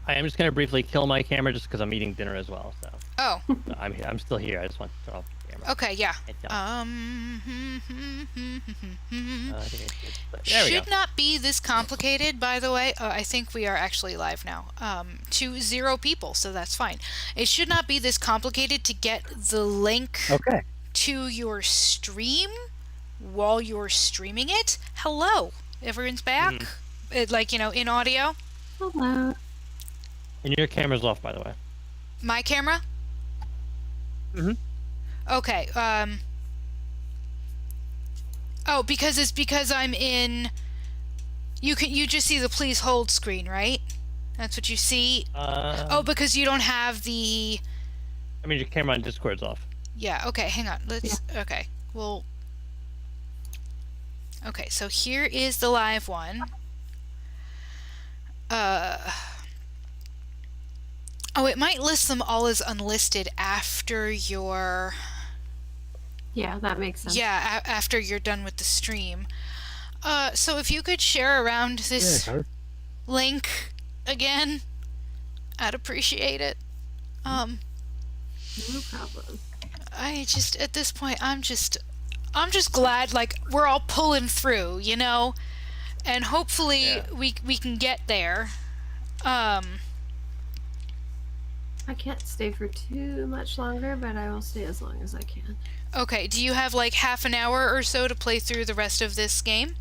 I am just gonna briefly kill my camera just because I'm eating dinner as well. So Oh, I'm still here. I just want to turn off the camera. okay, yeah. It don't. I think there we go. Should not be this complicated, by the way. I think we are actually live now. To 0 people, so that's fine. It should not be this complicated to get the link Okay. to your stream while you're streaming it. Hello, everyone's back. Like, you know, in audio. Hello. And your camera's off, by the way. My camera? Okay, oh, because it's because I'm in... You just see the please hold screen, right? That's what you see? Oh, because you don't have the... I mean, your camera on Discord's off. Yeah, okay, hang on. Let's... Okay, well... Okay, so here is the live one. Oh, it might list them all as unlisted after your... Yeah, that makes sense. Yeah, after you're done with the stream. So if you could share around this link again, I'd appreciate it. No problem. I just, at this point, I'm just glad, like, we're all pulling through, you know? And hopefully we can get there. I can't stay for too much longer, but I will stay as long as I can. Okay, do you have like half an hour or so to play through the rest of this game?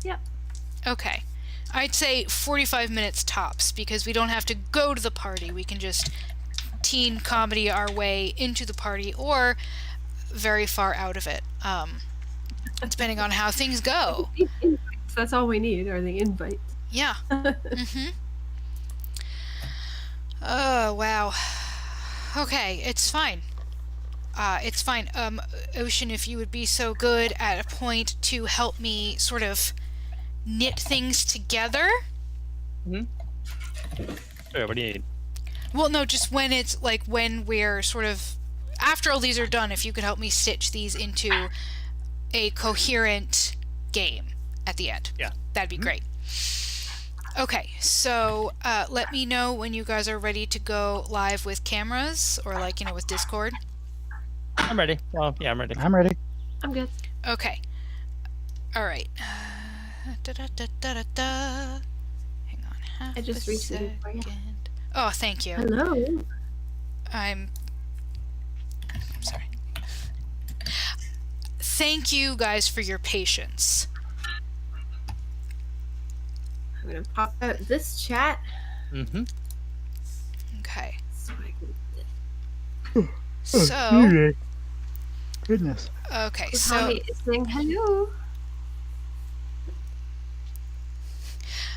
Yep. Okay. I'd say 45 minutes tops, because we don't have to go to the party. We can just teen comedy our way into the party, or very far out of it, depending on how things go. That's all we need, are the invites. Yeah. Oh, wow. Okay, it's fine. It's fine. Ocean, if you would be so good at a point to help me sort of knit things together. Sure, what do you need? Well, no, just when it's like when we're sort of after all these are done, if you could help me stitch these into a coherent game at the end. Yeah. That'd be great. Okay, so let me know when you guys are ready to go live with cameras, or like, you know, with Discord. I'm ready. Well, yeah, I'm ready. I'm ready. I'm good. Okay. All right. Hang on. Half I just a retweeted for you. second. Oh, thank you. Hello. I'm sorry. Thank you guys for your patience. I'm gonna pop out this chat. Okay. So I can... So, Goodness. okay, so Tommy is saying hello.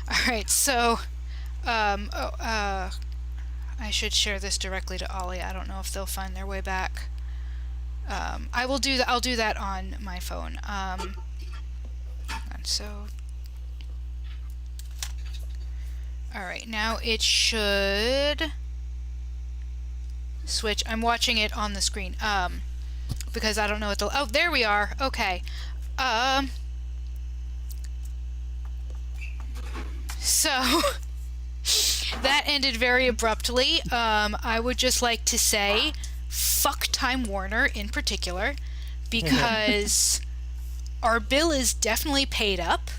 all right, so I should share this directly to Ollie. I don't know if they'll find their way back. I will do that. I'll do that on my phone. And so, all right, now it should switch. I'm watching it on the screen. Because I don't know what the... Oh, there we are. Okay. So that ended very abruptly. I would just like to say fuck Time Warner in particular, because our bill is definitely paid up.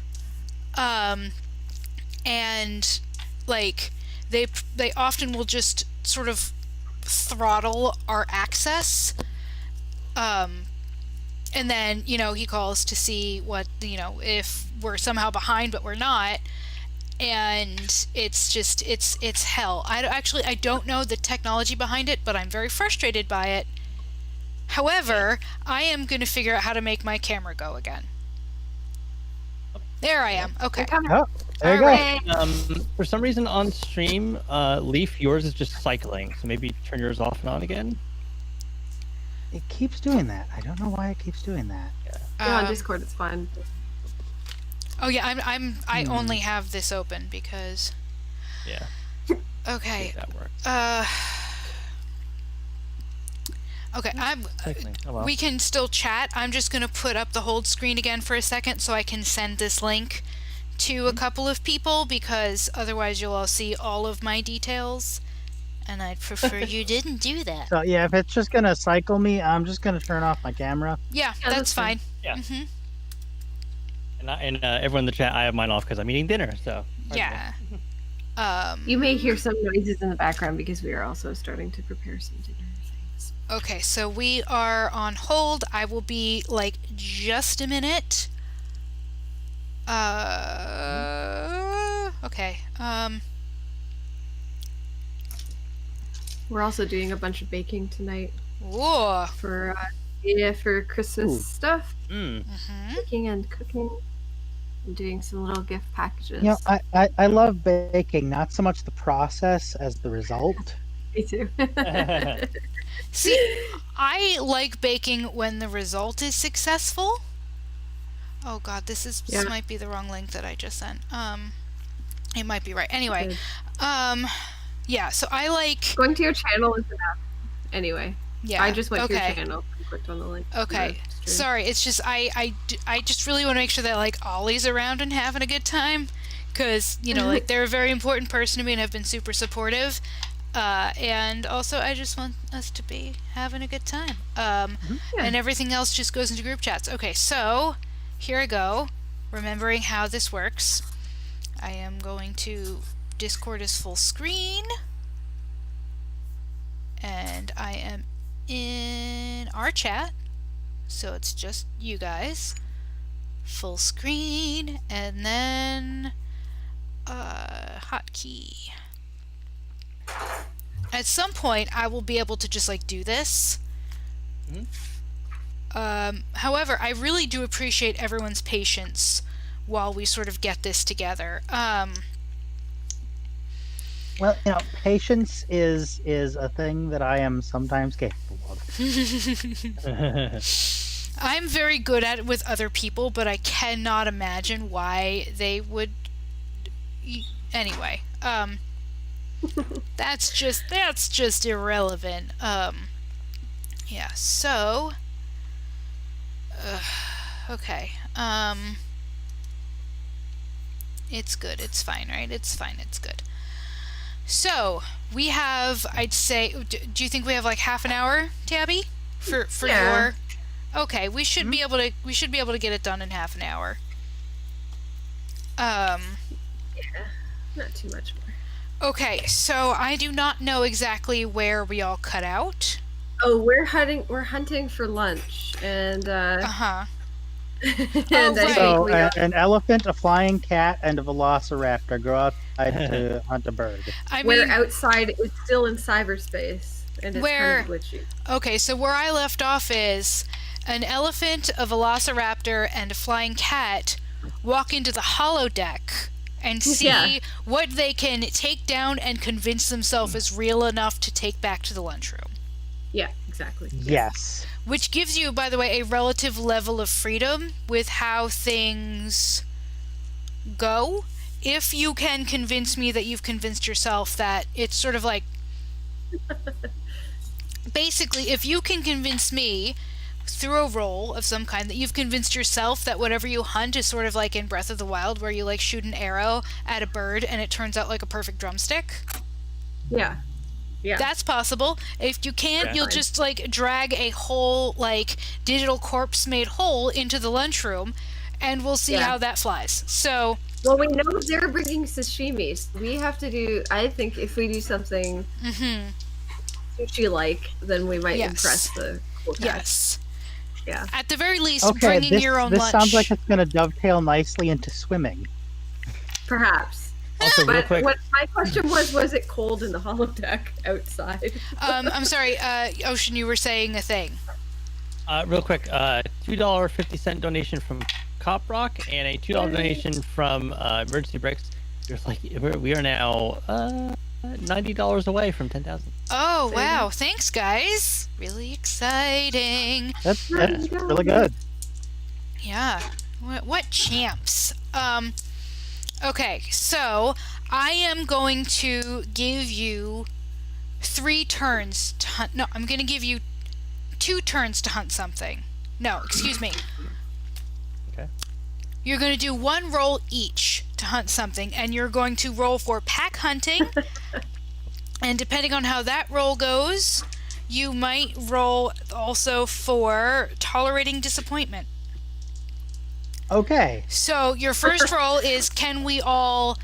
And like they often will just sort of throttle our access. And then, you know, he calls to see what, you know, if we're somehow behind, but we're not. And it's just, it's hell. I don't know the technology behind it, but I'm very frustrated by it. However, I am going to figure out how to make my camera go again. There I am. Okay. Oh, there you go. Alright. For some reason on stream, Leaf, yours is just cycling. So maybe turn yours off and on again. It keeps doing that. I don't know why it keeps doing that. Yeah, on Discord it's fine. Oh yeah, I only have this open because... Yeah. Okay. That works. Okay, Cycling. Oh, well. we can still chat. I'm just gonna put up the hold screen again for a second so I can send this link to a couple of people because otherwise you'll all see all of my details. And I'd prefer you didn't do that. So yeah, if it's just gonna cycle me, I'm just gonna turn off my camera. Yeah, Yeah, that's that's fine. fine. Yeah. hmm And everyone in the chat, I have mine off because I'm eating dinner. So Yeah. You may hear some noises in the background because we are also starting to prepare some dinner things. Okay, so we are on hold. I will be like just a minute. Okay. We're also doing a bunch of baking tonight Whoa. for Christmas Ooh. stuff, Mm. baking and cooking. I'm doing some little gift packages. You know, I love baking, not so much the process as the result. Me too. See, I like baking when the result is successful. Oh god, this Yeah. might be the wrong link that I just sent. It might be right. Anyway, Good. yeah, so I like Going to your channel is enough. Anyway, yeah. I just went to your okay. channel and clicked on the link. Okay. to the stream. Sorry, it's just I just really want to make sure that like Ollie's around and having a good time cuz you know like they're a very important person to me and have been super supportive. And also I just want us to be having a good time. Yeah. And everything else just goes into group chats. Okay, so here I go. Remembering how this works. I am going to Discord is full screen. And I am in our chat. So it's just you guys. Full screen and then hotkey. At some point I will be able to just like do this. However, I really do appreciate everyone's patience while we sort of get this together. Well, you know, patience is a thing that I am sometimes capable of. I'm very good at it with other people, but I cannot imagine why they would. Anyway, that's just irrelevant. Yeah. So. Okay. It's good. It's fine, right? It's fine. It's good. So we have, I'd say, do you think we have like half an hour, Tabby, for Yeah. your? Okay, we should be able to get it done in half an hour. Not too much more. Okay, so I do not know exactly where we all cut out. Oh, we're hunting for lunch, and Uh-huh. and Oh, I right. think So we got, an elephant, a flying cat, and a velociraptor go outside to hunt a bird. I we're mean, outside. It's still in cyberspace, and it's Where- kind of glitchy. okay, so where I left off is an elephant, a velociraptor, and a flying cat walk into the holodeck and see Yeah. what they can take down and convince themselves is real enough to take back to the lunchroom. Yeah, exactly. Yes. Which gives you, by the way, a relative level of freedom with how things go. If you can convince me that you've convinced yourself that it's sort of like... Basically, if you can convince me through a roll of some kind that you've convinced yourself that whatever you hunt is sort of like in Breath of the Wild where you like shoot an arrow at a bird and it turns out like a perfect drumstick. Yeah. Yeah. That's possible. If you can't, Okay. you'll just like drag a whole like digital corpse made hole into the lunchroom and we'll see Yeah. how that flies. So, Well, we know they're bringing sashimi. So we have to do. I think if we do something sushi-like, then we might Yes. impress the cool cats. yes. Yeah. At the very least, Okay, bringing your own this lunch. sounds like it's going to dovetail nicely into swimming. Perhaps. Also, real But quick, what my question was it cold in the holodeck outside? I'm sorry, Ocean, you were saying a thing. real quick, $2.50 donation from Cop Rock and a $2 donation from Emergency Bricks. We are now $90 away from 10,000. Oh, wow. Thanks, guys. Really exciting. That's Yeah. really good. Yeah. What champs. Okay, so I am going to give you 3 turns to hunt. No, I'm going to give you 2 turns to hunt something. No, excuse me. Okay. You're going to do 1 roll each to hunt something, and you're going to roll for pack hunting. And depending on how that roll goes, you might roll also for tolerating disappointment. Okay. So your first roll is, can we all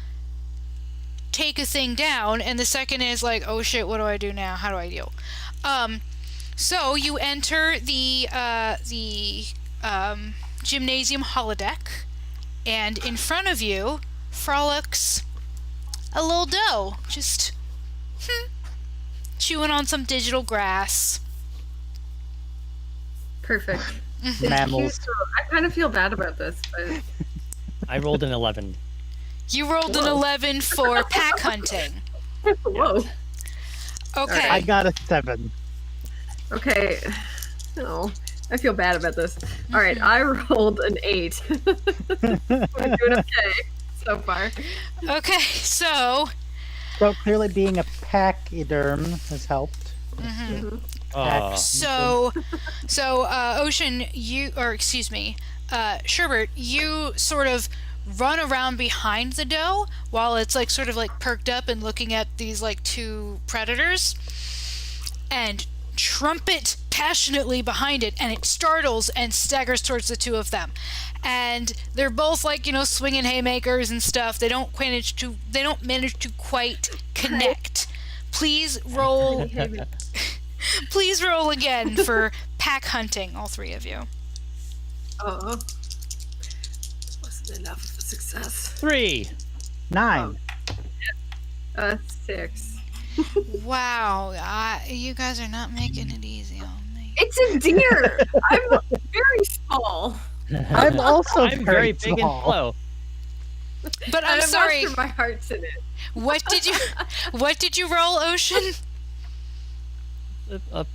take a thing down? And the second is like, oh shit, what do I do now? How do I deal? So you enter the gymnasium holodeck, and in front of you frolics a little doe, just chewing on some digital grass. Perfect. Mammals. I kind of feel bad about this, but I rolled an 11. You rolled an Whoa. 11 for pack hunting. whoa. Okay. I got a 7. Okay. No, I feel bad about this. All right, I rolled an 8. We're doing okay so far. Okay, so So clearly being a pachyderm has helped. Oh, so Ocean, Sherbert, you sort of run around behind the doe while it's like sort of like perked up and looking at these like two predators, and trumpet passionately behind it, and it startles and staggers towards the two of them, and they're both like, you know, swinging haymakers and stuff. They don't manage to quite connect. Please roll again for pack hunting, all three of you. Oh, wasn't enough of a success. 3. 9. 6. Wow, you guys are not making it easy on me. It's a deer. I'm very small. I'm also I'm very big and small. slow. But I'm And sorry. most of my heart's in it. What did you roll, Ocean? A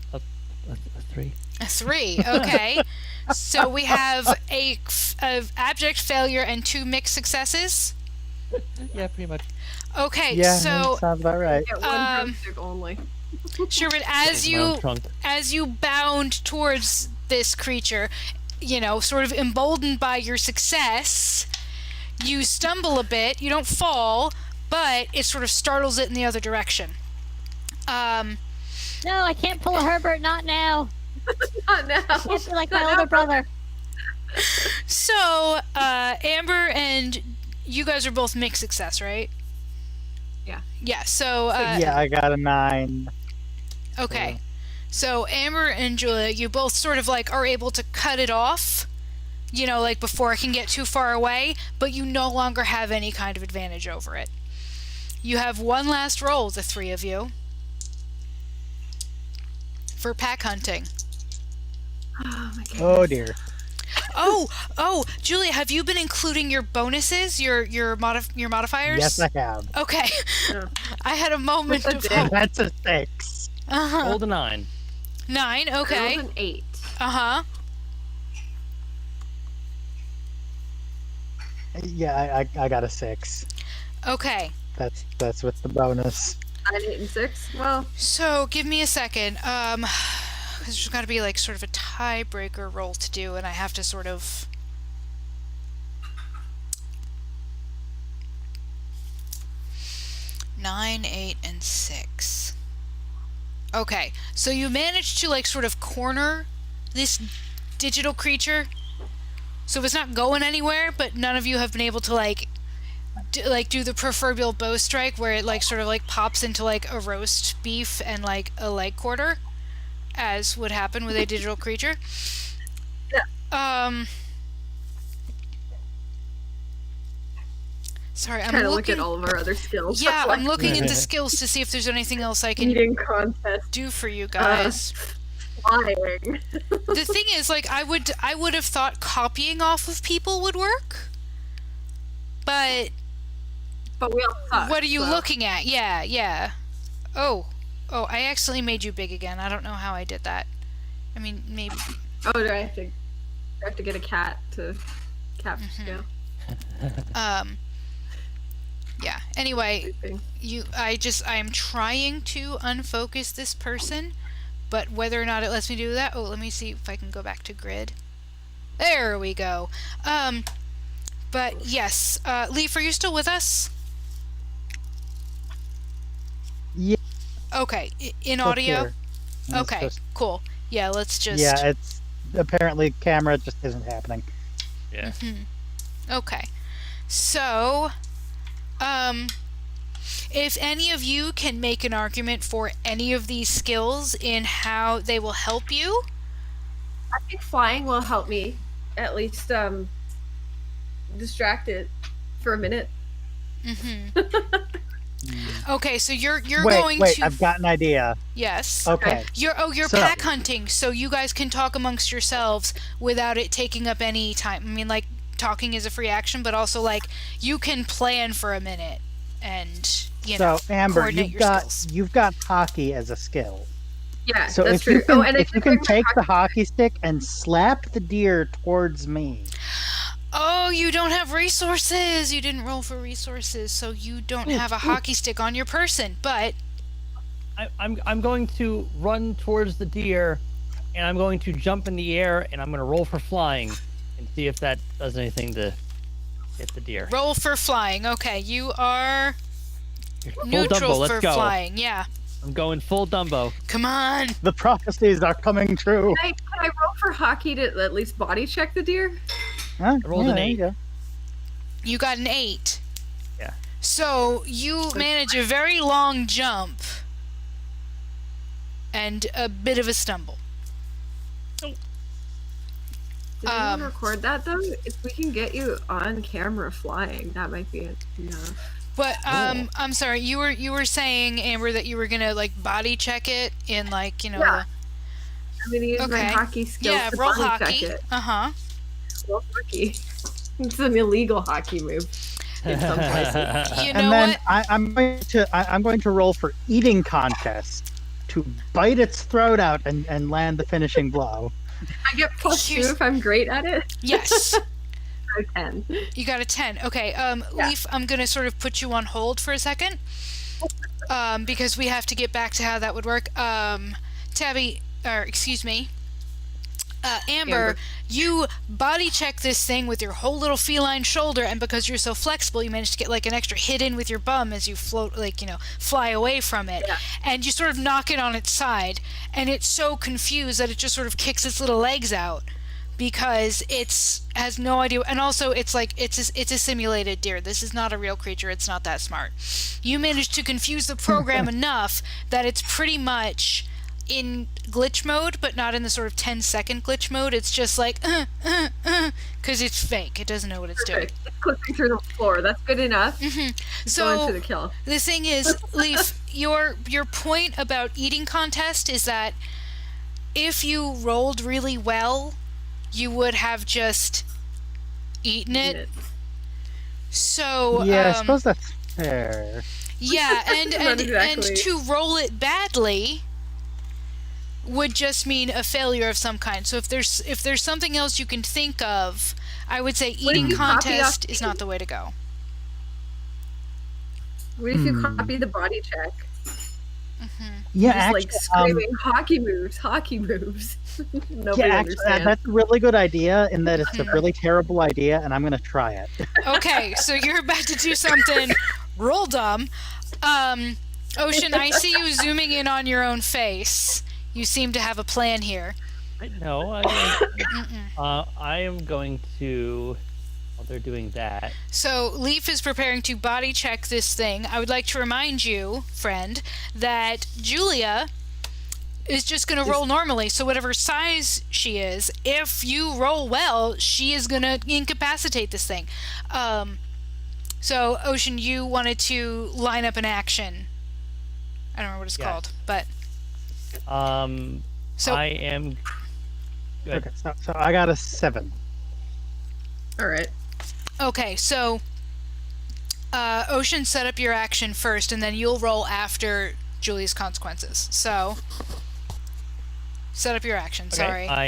3. A 3. Okay. So we have a abject failure and 2 mixed successes. Yeah, pretty much. Okay. Yeah, So sounds about right. Get one drumstick only. Sherbert, My own trunk. as you bound towards this creature, you know, sort of emboldened by your success, you stumble a bit. You don't fall, but it sort of startles it in the other direction. No, I can't pull a Herbert, not now. Not now. Can't be like my older brother. So, Amber and you guys are both mixed success, right? Yeah. Yeah, so, Yeah, I got a 9. okay. So, Amber and Julia, you both sort of like are able to cut it off, you know, like before it can get too far away, but you no longer have any kind of advantage over it. You have one last roll, the three of you, for pack hunting. Oh my god. Oh dear. Oh, Julia, have you been including your bonuses, your modifiers? Yes, I have. Okay. Yeah. I had a moment What's of that? hope. That's a 6. Uh-huh. Rolled a 9. 9, I okay. rolled an 8. Uh-huh. Yeah, I got a 6. Okay. That's with the bonus. 9, 8, and 6. Well, So, give me a second. 'Cause there's got to be like sort of a tiebreaker roll to do, and I have to sort of... Nine, 8, and 6. Okay, so you managed to like sort of corner this digital creature, so it's not going anywhere, but none of you have been able to like do the proverbial bow strike where it like sort of like pops into like a roast beef and like a leg quarter, as would happen with a digital creature. Sorry, I'm trying to look looking. at all of our other skills. Yeah, That's I'm why. looking at the skills to see if there's anything else I can Eating contest. do for you guys. Flying. The thing is, like, I would have thought copying off of people would work, but But we all suck. what are you so. looking at? Yeah. Oh, I accidentally made you big again. I don't know how I did that. I mean, maybe. Oh, do I have to get a cat to cap scale? Yeah. Anyway, Sleeping. I am trying to unfocus this person, but whether or not it lets me do that, let me see if I can go back to grid. There we go. But yes, Leaf, are you still with us? Yeah. Okay, in Still audio? here. It's Okay, just- cool. Yeah, let's just... yeah, it's apparently camera just isn't happening. Yeah. Okay. So, if any of you can make an argument for any of these skills in how they will help you, I think flying will help me at least distract it for a minute. okay, so you're Wait, going wait, to... I've got an idea. Yes. Okay. You're So- pack hunting, so you guys can talk amongst yourselves without it taking up any time. I mean, like, talking is a free action, but also, like, you can plan for a minute and, you know, So Amber, coordinate your skills. you've got hockey as a skill. Yeah, So that's if true. you can, and if you can take the hockey stick and slap the deer towards me. Oh, you don't have resources. You didn't roll for resources, so you don't have a hockey stick on your person. But I'm going to run towards the deer, and I'm going to jump in the air, and I'm going to roll for flying, and see if that does anything to hit the deer. roll for flying. Okay, you are Full neutral Dumbo, let's for go. flying. Yeah, I'm going full Dumbo. come on. The prophecies are coming true. Can I roll for hockey to at least body check the deer? Huh? I rolled an there you 8. go. You got an 8. Yeah. So you manage a very long jump and a bit of a stumble. Did anyone record that though? If we can get you on camera flying, that might be enough. But I'm sorry, you were saying, Amber, that you were gonna like body check it in like, you know, Yeah. I'm gonna use my Okay. hockey skills yeah, to roll body check hockey. it. Uh-huh. Roll hockey. It's an illegal hockey move in some places. You know And then what? I'm going to roll for eating contest to bite its throat out and land the finishing blow. I get plus 2 Here's- if I'm great at it. Yes. Or 10. You got a 10. Okay, Leaf, I'm gonna sort of put you on hold for a second. Because we have to get back to how that would work. Tabby, or excuse me, Amber, you body check this thing with your whole little feline shoulder, and because you're so flexible, you manage to get like an extra hit in with your bum as you float, like, you know, fly away from it. Yeah. And you sort of knock it on its side, and it's so confused that it just sort of kicks its little legs out because has no idea. And also, it's like it's a simulated deer. This is not a real creature. It's not that smart. You managed to confuse the program enough that it's pretty much in glitch mode, but not in the sort of 10-second glitch mode. It's just like, because it's fake. It doesn't know what it's doing. Perfect. It's clicking through the floor. That's good enough. Going So for the kill. the thing is, Leaf, your point about eating contest is that if you rolled really well, you would have just eaten it. So Yeah, I suppose that's fair. yeah, and Not and exactly. to roll it badly would just mean a failure of some kind. So if there's something else you can think of, I would say What if eating you copy contest off is not the way to go. What if you copy the body check? Yeah, Just actually, like screaming hockey moves, hockey moves. Nobody yeah, actually, understands. that's a really good idea. In that it's a really terrible idea, and I'm going to try it. Okay, so you're about to do something roll dumb. Ocean, I see you zooming in on your own face. You seem to have a plan here. No, I am going to. While they're doing that, So Leaf is preparing to body check this thing. I would like to remind you, friend, that Julia is just going to roll normally. So whatever size she is, if you roll well, she is going to incapacitate this thing. So Ocean, you wanted to line up an action. I don't remember what it's Yes. called, but so I am. Good. Okay, so I got a 7. All right. okay. So Ocean, set up your action first, and then you'll roll after Julia's consequences. So set up your action. Okay, Sorry. I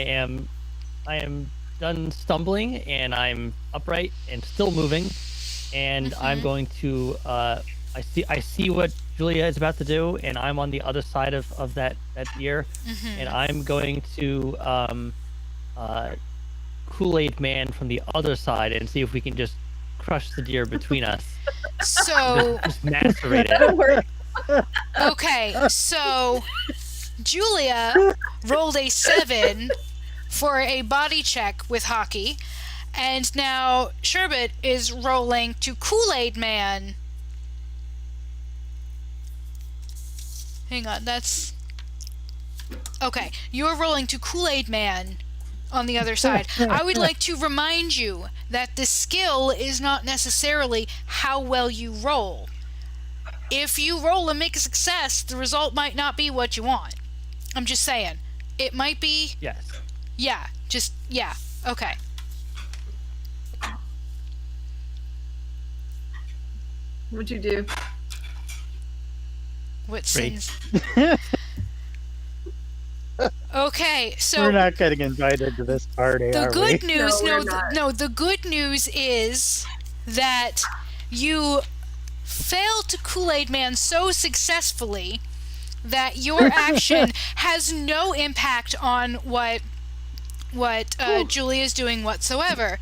am done stumbling, and I'm upright and still moving, and I'm going to. I see what Julia is about to do, and I'm on the other side of that deer, and I'm going to Kool-Aid Man from the other side and see if we can just crush the deer between us. So, Just macerate it. Don't worry. okay, so Julia rolled a 7 for a body check with hockey, and now Sherbet is rolling to Kool-Aid Man. Hang on, that's... Okay, you're rolling to Kool-Aid Man on the other side. I would like to remind you that the skill is not necessarily how well you roll. If you roll a mixed success, the result might not be what you want. I'm just saying. It might be... Yes. Yeah, okay. What'd you do? What Great. sins? Okay, so... We're not getting invited to this party, The are good we? news, No, we're not. the good news is that you failed to Kool-Aid Man so successfully that your action has no impact on what Julia is doing whatsoever.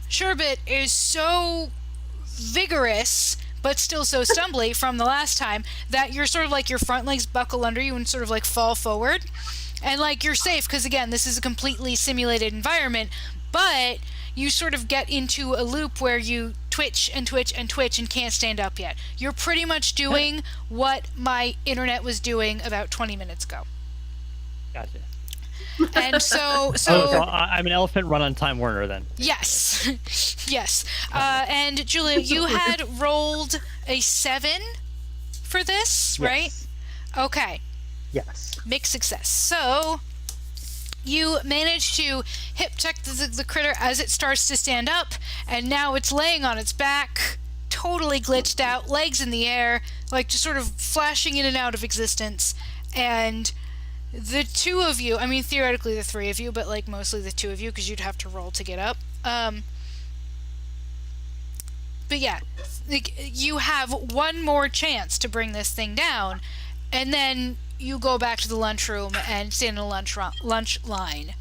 Sherbet is so vigorous but still so stumbly from the last time that you're sort of like your front legs buckle under you and sort of like fall forward. And like you're safe because again, this is a completely simulated environment, but you sort of get into a loop where you twitch and twitch and twitch and can't stand up yet. You're pretty much doing what my internet was doing about 20 minutes ago. Gotcha. And so I'm an elephant run on Time Warner then. yes, yes. And Julia, you had rolled a 7 for this, right? Yes. Okay. Yes. Mixed success. So you manage to hip check the critter as it starts to stand up, and now it's laying on its back, totally glitched out, legs in the air, like just sort of flashing in and out of existence. And the two of you, I mean theoretically the three of you, but like mostly the two of you because you'd have to roll to get up. But yeah, like, you have one more chance to bring this thing down, and then you go back to the lunchroom and stand in a lunch line.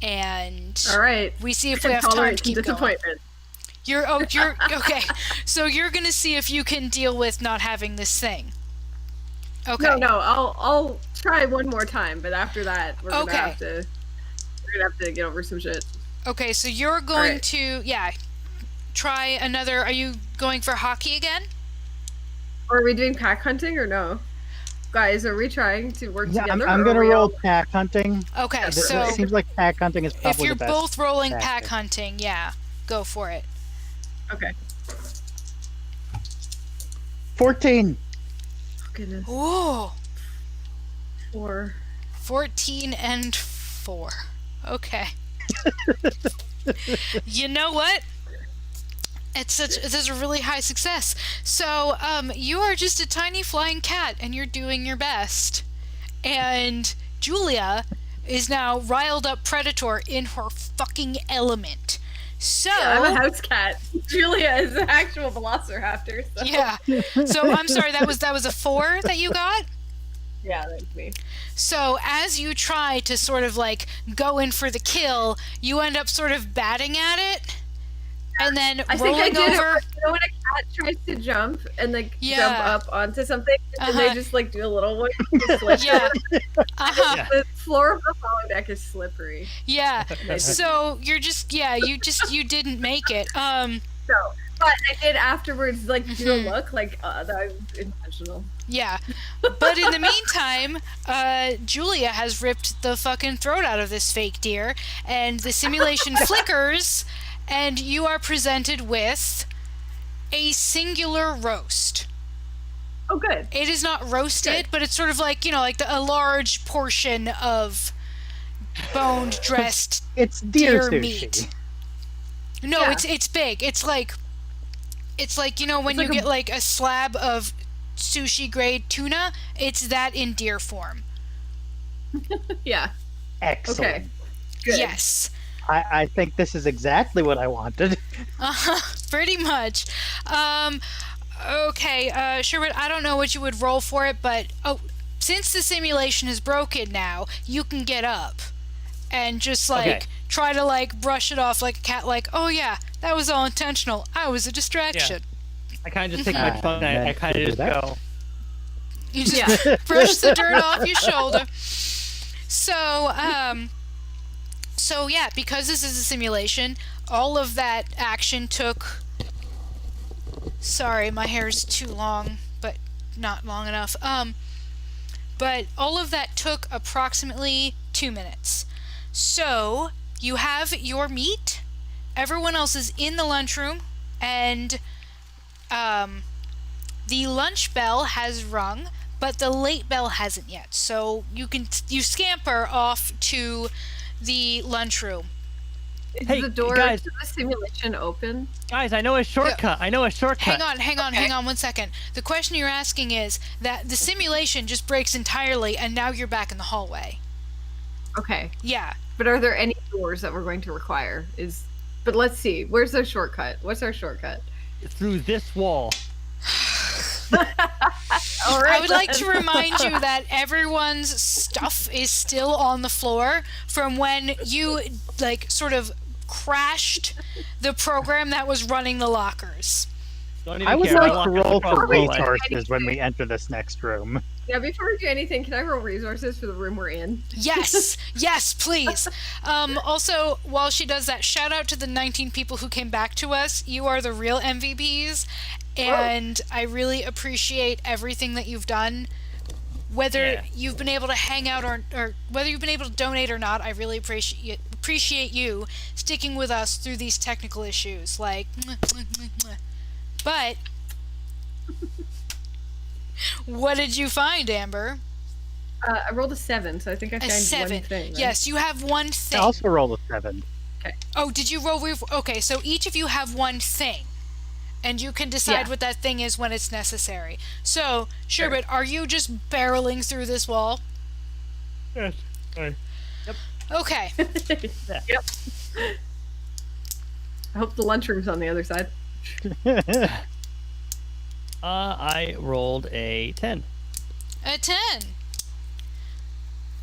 And All right. we see if we have time Tolerance to keep going. disappointment. You're okay. So you're gonna see if you can deal with not having this thing. Okay. No, I'll try one more time, but after that, we're gonna Okay. have to get over some shit. Okay, so you're going Alright. to try another. Are you going for hockey again? Or are we doing pack hunting or no? Guys, are we trying to work Yeah, together? I'm or gonna are we roll all- pack hunting. Okay, It so seems like pack hunting is if probably you're the best. both rolling pack tactic. hunting, yeah, go for it. Okay. 14. Oh, goodness. Ooh, 4. 14 and 4. Okay. You know what? It's a really high success. So, you are just a tiny flying cat, and you're doing your best. And Julia is now riled up predator in her fucking element. So I'm a house cat. Julia is an actual velociraptor. So. yeah. So I'm sorry, that was a 4 that you got? Yeah, that's me. So as you try to sort of like go in for the kill, you end up sort of batting at it and then I think I rolling did over. it. You know when a cat tries to jump and like Yeah. jump up onto something, and Uh-huh. they just like do a little one. Just slip. Yeah. Uh-huh. Yeah. The floor of the falling deck is slippery. Yeah. So you're just you didn't make it. So, but I did afterwards like do a Mhm. look like that was intentional. Yeah. But in the meantime, Julia has ripped the fucking throat out of this fake deer, and the simulation flickers, and you are presented with a singular roast. Oh, good. It is not roasted, Good. but it's sort of like, like a large portion of boned dressed It's deer sushi. meat. No, Yeah. it's big. It's like when It's like you a- get like a slab of sushi grade tuna, it's that in deer form. Yeah. Excellent. Okay. Good. Yes. I think this is exactly what I wanted. Pretty much. Okay, Sherwood, I don't know what you would roll for it, but since the simulation is broken now, you can get up and just like Okay. try to like brush it off like a cat, like, oh yeah, That was all intentional. I was a distraction. I kind of just take my phone and I kind of just go. You just brush the dirt off your shoulder. So yeah, because this is a simulation, all of that action took... Sorry, my hair's too long, but not long enough. But all of that took approximately 2 minutes. So, you have your meat, everyone else is in the lunchroom, and the lunch bell has rung, but the late bell hasn't yet. So you scamper off to the lunchroom. Is Hey, the door guys. to the simulation open? Guys, I know a shortcut. Hang on 1 second. The question you're asking is that the simulation just breaks entirely, and now you're back in the hallway. Okay. Yeah. But are there any doors that we're going to require? But let's see. Where's our shortcut? What's our shortcut? Through this wall. All right, I would like to remind you that everyone's stuff is still on the floor from when you, sort of crashed the program that was running the lockers. Don't even I would care. like walk to across roll the for hallway. resources when we enter this next room. Yeah, before we do anything, can I roll resources for the room we're in? Yes, yes, please. Also, while she does that, shout out to the 19 people who came back to us. You are the real MVPs, and I really appreciate everything that you've done. Whether you've been able to hang out or whether you've been able to donate or not, I really appreciate you sticking with us through these technical issues. But what did you find, Amber? I rolled a 7, so I think I A found 7. one thing. Right? Yes, you have one I thing. also rolled a 7. Oh, did you roll? Okay, so each of you have one thing, and you can decide what that thing is when it's necessary. So, Sherbet, are you just barreling through this wall? Yes. Right. Okay. Yep. I hope the lunchroom's on the other side. I rolled a 10. A 10.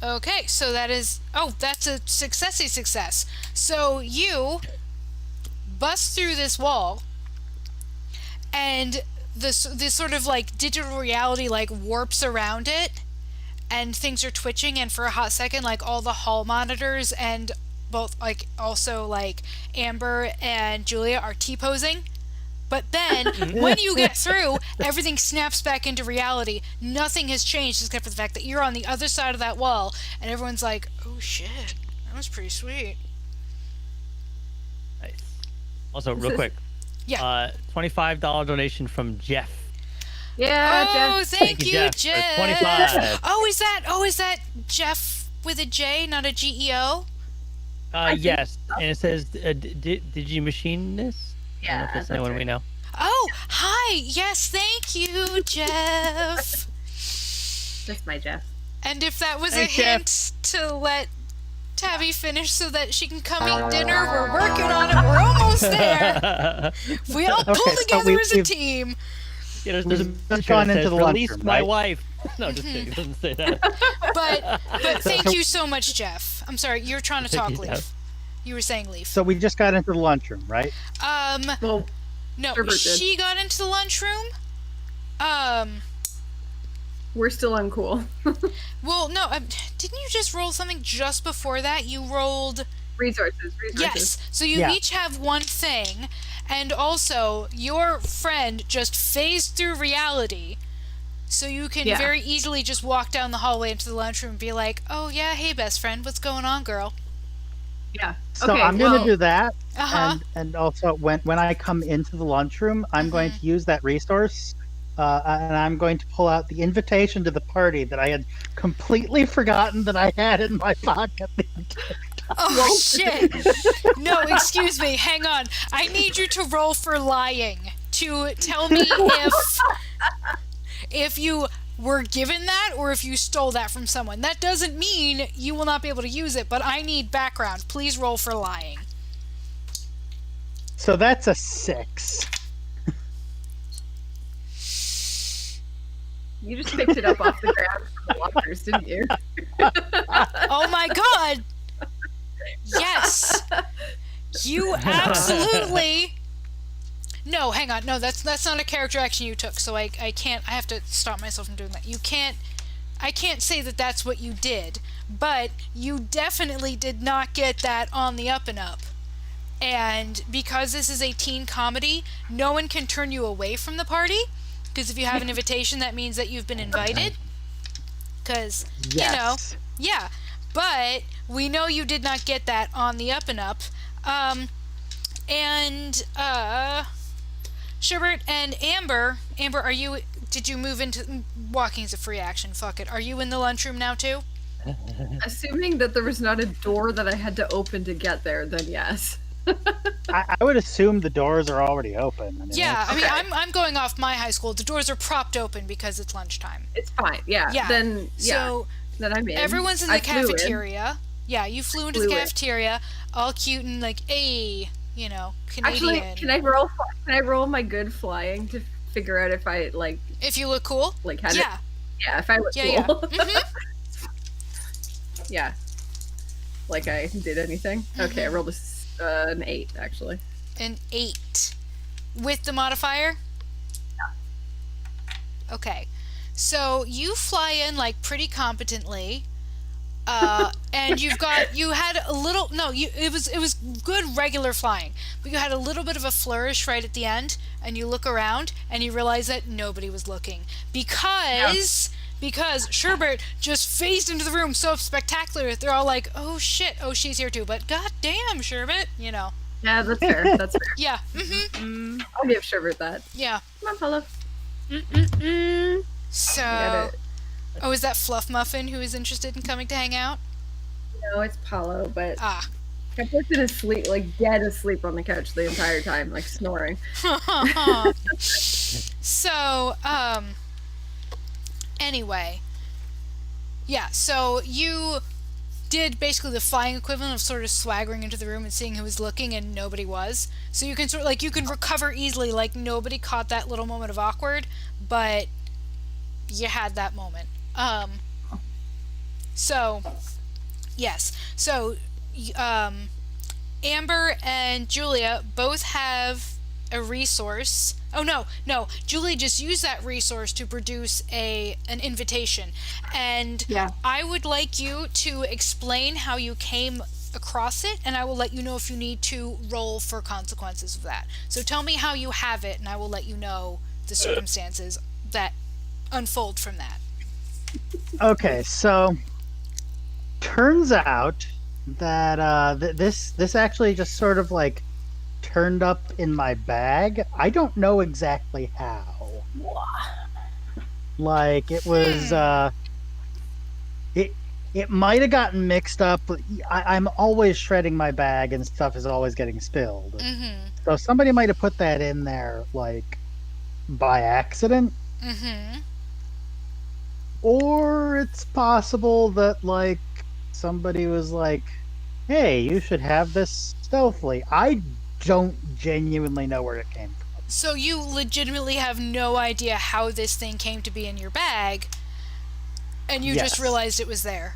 Okay, so that is... Oh, that's a successy success. So you bust through this wall, and this sort of digital reality warps around it, and things are twitching, and for a hot second all the hall monitors and both also Amber and Julia are T-posing. But then, when you get through, everything snaps back into reality. Nothing has changed except for the fact that you're on the other side of that wall, and everyone's like, oh shit, that was pretty sweet. Nice. Also, real quick. Yeah. $25 donation from Jeff. Yeah, Oh, Jeff. thank you, Jeff. Jeff. 25. Oh, is that Jeff with a J, not a GEO? Yes. And it says, did you machine this? I don't know if that's anyone we know. Oh, hi. Yes, thank you, Jeff. That's my Jeff. And if that was Thanks, a hint to let Tabby finish so that she can come eat dinner, we're working on it. We're almost there. We all pull Okay, so together as a we've- team. There's just gone into the release lunchroom, my right? wife. No, just kidding. It doesn't say that. But thank you so much, Jeff. I'm sorry, you're trying to Thank talk, you, Leaf. Jeff. You were saying Leaf. So we just got into the lunchroom, right? Well, No, Sherbert did. she got into the lunchroom. we're still uncool. Well, no, didn't you just roll something just before that? You rolled... Resources. Yes, so you each have one thing, and also your friend just phased through reality, so you can very easily just walk down the hallway into the lunchroom and be like, oh yeah, hey best friend, what's going on, girl? Yeah. So okay, I'm going to do that. Uh-huh. And also, when I come into the lunchroom, I'm going to use that resource, and I'm going to pull out the invitation to the party that I had completely forgotten that I had in my pocket. Oh shit! No, excuse me, hang on. I need you to roll for lying to tell me if you were given that or if you stole that from someone. That doesn't mean you will not be able to use it, but I need background. Please roll for lying. So that's a 6. You just picked it up off the ground from the lockers, didn't you? Oh my god! Yes! You absolutely. No, hang on. No, that's not a character action you took. So I can't. I have to stop myself from doing that. You can't. I can't say that that's what you did, but you definitely did not get that on the up and up. And because this is a teen comedy, no one can turn you away from the party. Because if you have an invitation, that means that you've been invited. Because, Yes. yeah. But we know you did not get that on the up and up. Sherbert and Amber, are you, did you move into, walking's a free action, fuck it. Are you in the lunchroom now too? Assuming that there was not a door that I had to open to get there, then yes. I would assume the doors are already open. I mean, Yeah, I mean, Okay. I'm going off my high school. The doors are propped open because it's lunchtime. It's fine. Yeah. Yeah. Then So then I'm in. everyone's in the I flew in. cafeteria. Yeah, you flew into the Flew in. cafeteria, all cute and like, hey, you know, Canadian. Actually, can I roll my good flying to figure out if I If you look cool? had it? Yeah. Yeah, if I look Yeah, cool. yeah. Mhm. Yeah. Like I did anything. Okay, I rolled an 8 actually. An 8. With the modifier? Yeah. Okay. So you fly in like pretty competently. And you had a little, no, it was good regular flying, but you had a little bit of a flourish right at the end, and you look around and you realize that nobody was looking because Sherbert just phased into the room so spectacular. They're all like, oh shit, oh she's here too, but god damn Sherbert, you know. Yeah, that's fair. That's fair. Yeah. Mhm. I'll give Sherbert that. Yeah. Come on, Paulo. So, Got it. oh, is that Fluff Muffin who is interested in coming to hang out? No, it's Paulo, but Ah. I kept been asleep, like dead asleep on the couch the entire time, like snoring. So, anyway. Yeah, so you did basically the flying equivalent of sort of swaggering into the room and seeing who was looking and nobody was. So you can sort of, like, you can recover easily, like nobody caught that little moment of awkward, but you had that moment. So, yes. So, Amber and Julia both have a resource. Oh no, Julia just used that resource to produce an invitation, and Yeah. I would like you to explain how you came across it, and I will let you know if you need to roll for consequences of that. So tell me how you have it, and I will let you know the circumstances that unfold from that. Okay, so turns out that this actually just sort of like turned up in my bag. I don't know exactly how. Like it was it might have gotten mixed up. I'm always shredding my bag and stuff is always getting spilled. Mm-hmm. So somebody might have put that in there like by accident. Mm-hmm. Or it's possible that like somebody was like, hey, you should have this stealthily. I don't genuinely know where it came from. So you legitimately have no idea how this thing came to be in your bag, and you just Yes. realized it was there.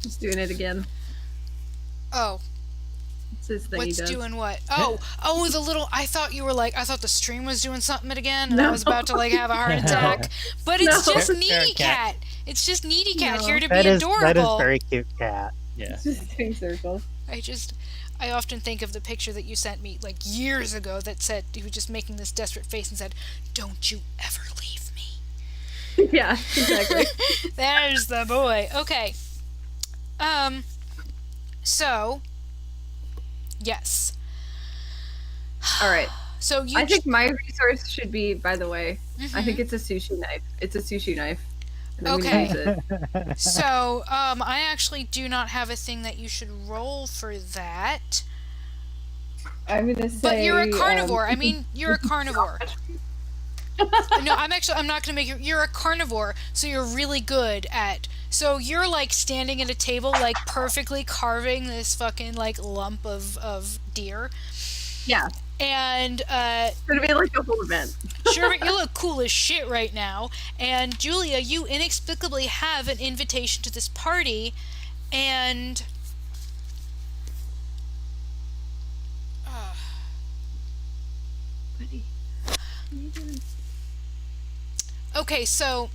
Just doing it again. Oh, It's his thing what's he does. doing what? Oh, the little, I thought the stream was doing something again, and I No. was about to like have a heart attack. But it's No. just Parrot Needy cat. Cat. It's just Needy Cat No. here to be That is adorable. very cute cat. Yeah. It's just doing circles. I often think of the picture that you sent me like years ago that said he was just making this desperate face and said, "Don't you ever leave me." Yeah, exactly. There's the boy. Okay. So, yes. All right. So you. I think my resource should be, by the way, I think it's a sushi knife. It's a sushi knife. And I'm gonna Okay. use it. So, I actually do not have a thing that you should roll for that. I'm gonna say. But you're a carnivore. I mean, you're a carnivore. No, I'm not gonna make you. You're a carnivore, so you're really good at. So you're like standing at a table, like perfectly carving this fucking like lump of deer, Yeah. and It's gonna be like a whole event. Sherbert, you look cool as shit right now. And Julia, you inexplicably have an invitation to this party, and Okay, so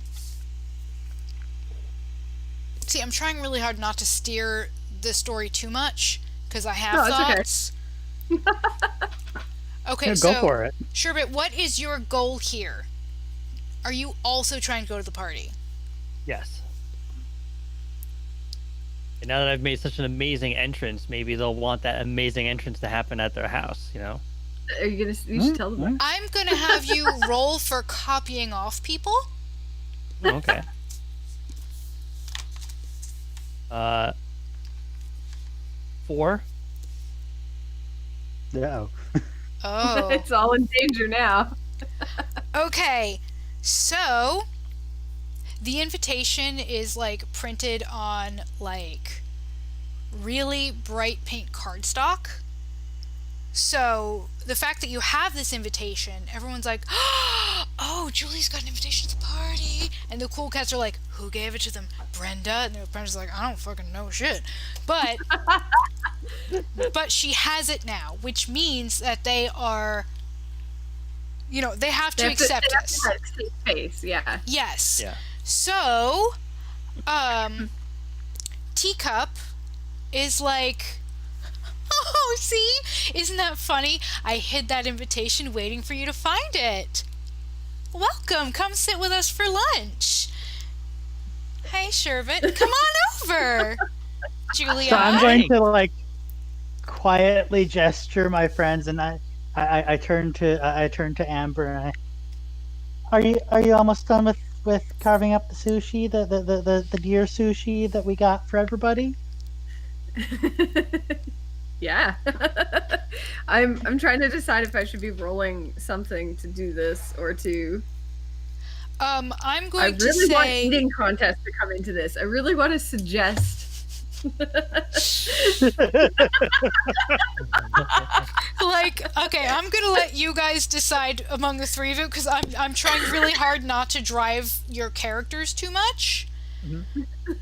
see, I'm trying really hard not to steer the story too much because I have No, it's okay. thoughts. Okay, Yeah, so go for it. Sherbet, what is your goal here? Are you also trying to go to the party? Yes. And now that I've made such an amazing entrance, maybe they'll want that amazing entrance to happen at their house, you know? Are you gonna? You should tell them that. I'm gonna have you roll for copying off people. Oh, okay. 4. No. Oh. It's all in danger now. Okay, so the invitation is like printed on like really bright pink cardstock. So the fact that you have this invitation, everyone's like, oh, Julie's got an invitation to the party. And the cool cats are like, who gave it to them? Brenda? And Brenda's like, I don't fucking know shit. But but she has it now, which means that they are, you know, they have to accept they have us. to have safe space, yeah. Yes. Yeah. So, Teacup is like, oh, see? Isn't that funny? I hid that invitation waiting for you to find it. Welcome. Come sit with us for lunch. Hey, Sherbet. Come on over. Julia. So I'm going to like quietly gesture my friends, and I turn to Amber, and are you almost done with carving up the sushi, the deer sushi that we got for everybody? Yeah. I'm trying to decide if I should be rolling something to do this or to. I'm I going to really want say... eating contests to come into this. I really want to suggest. Like, okay, I'm gonna let you guys decide among the three of you because I'm trying really hard not to drive your characters too much.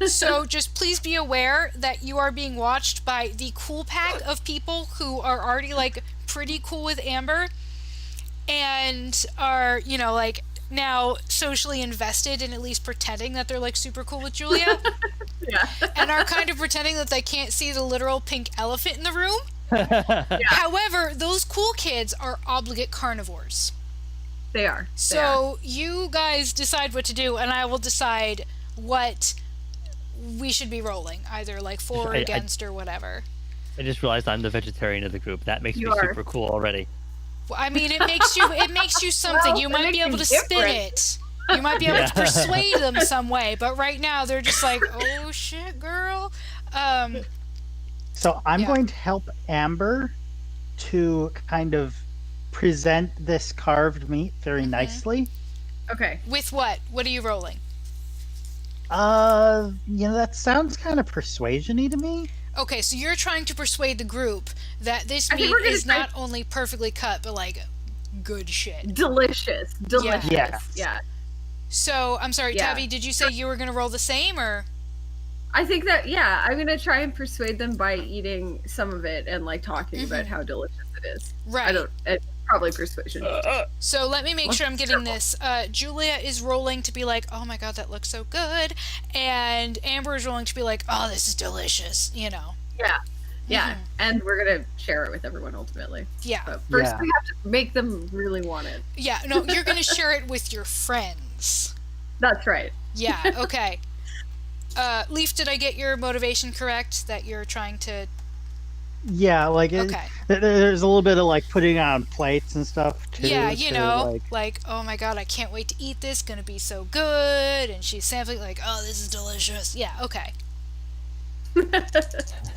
So just please be aware that you are being watched by the cool pack of people who are already like pretty cool with Amber and are, you know, like now socially invested in at least pretending that they're like super cool with Julia. Yeah. And are kind of pretending that they can't see the literal pink elephant in the room. However, those cool kids are obligate carnivores. They are. So you guys decide what to do, and I will decide what we should be rolling, either like for or against or whatever. I just realized I'm the vegetarian of the group. That makes You me are. super cool already. Well, I mean, it makes you something. Well, you it might be makes able you to spin different. it. You might be able to persuade them some way, but right now they're just like, oh shit, girl. So I'm Yeah. going to help Amber to kind of present this carved meat very nicely. Okay. With what? What are you rolling? You know, that sounds kind of persuasion-y to me. Okay, so you're trying to persuade the group that this I think meat we're gonna is try- not only perfectly cut, but like good shit. Delicious. Delicious. Yeah. Yeah. So, I'm sorry, Yeah. Tabby, did you say you were going to roll the same, or? I think that, yeah, I'm going to try and persuade them by eating some of it and, like, talking about how delicious it is. Right. It's probably persuasion. So let me make sure I'm getting this. Julia is rolling to be like, oh my god, that looks so good. And Amber is rolling to be like, oh, this is delicious, you know. Yeah. Yeah. And we're going to share it with everyone ultimately. Yeah. But first, Yeah. we have to make them really want it. Yeah, no, you're going to share it with your friends. That's right. Yeah, okay. Leaf, did I get your motivation correct? That you're trying to... Yeah, like Okay. there's a little bit of like putting on plates and stuff too. Yeah, you to, know, like, oh my god, I can't wait to eat this, gonna be so good, and she's sampling like, oh, this is delicious. Yeah, okay.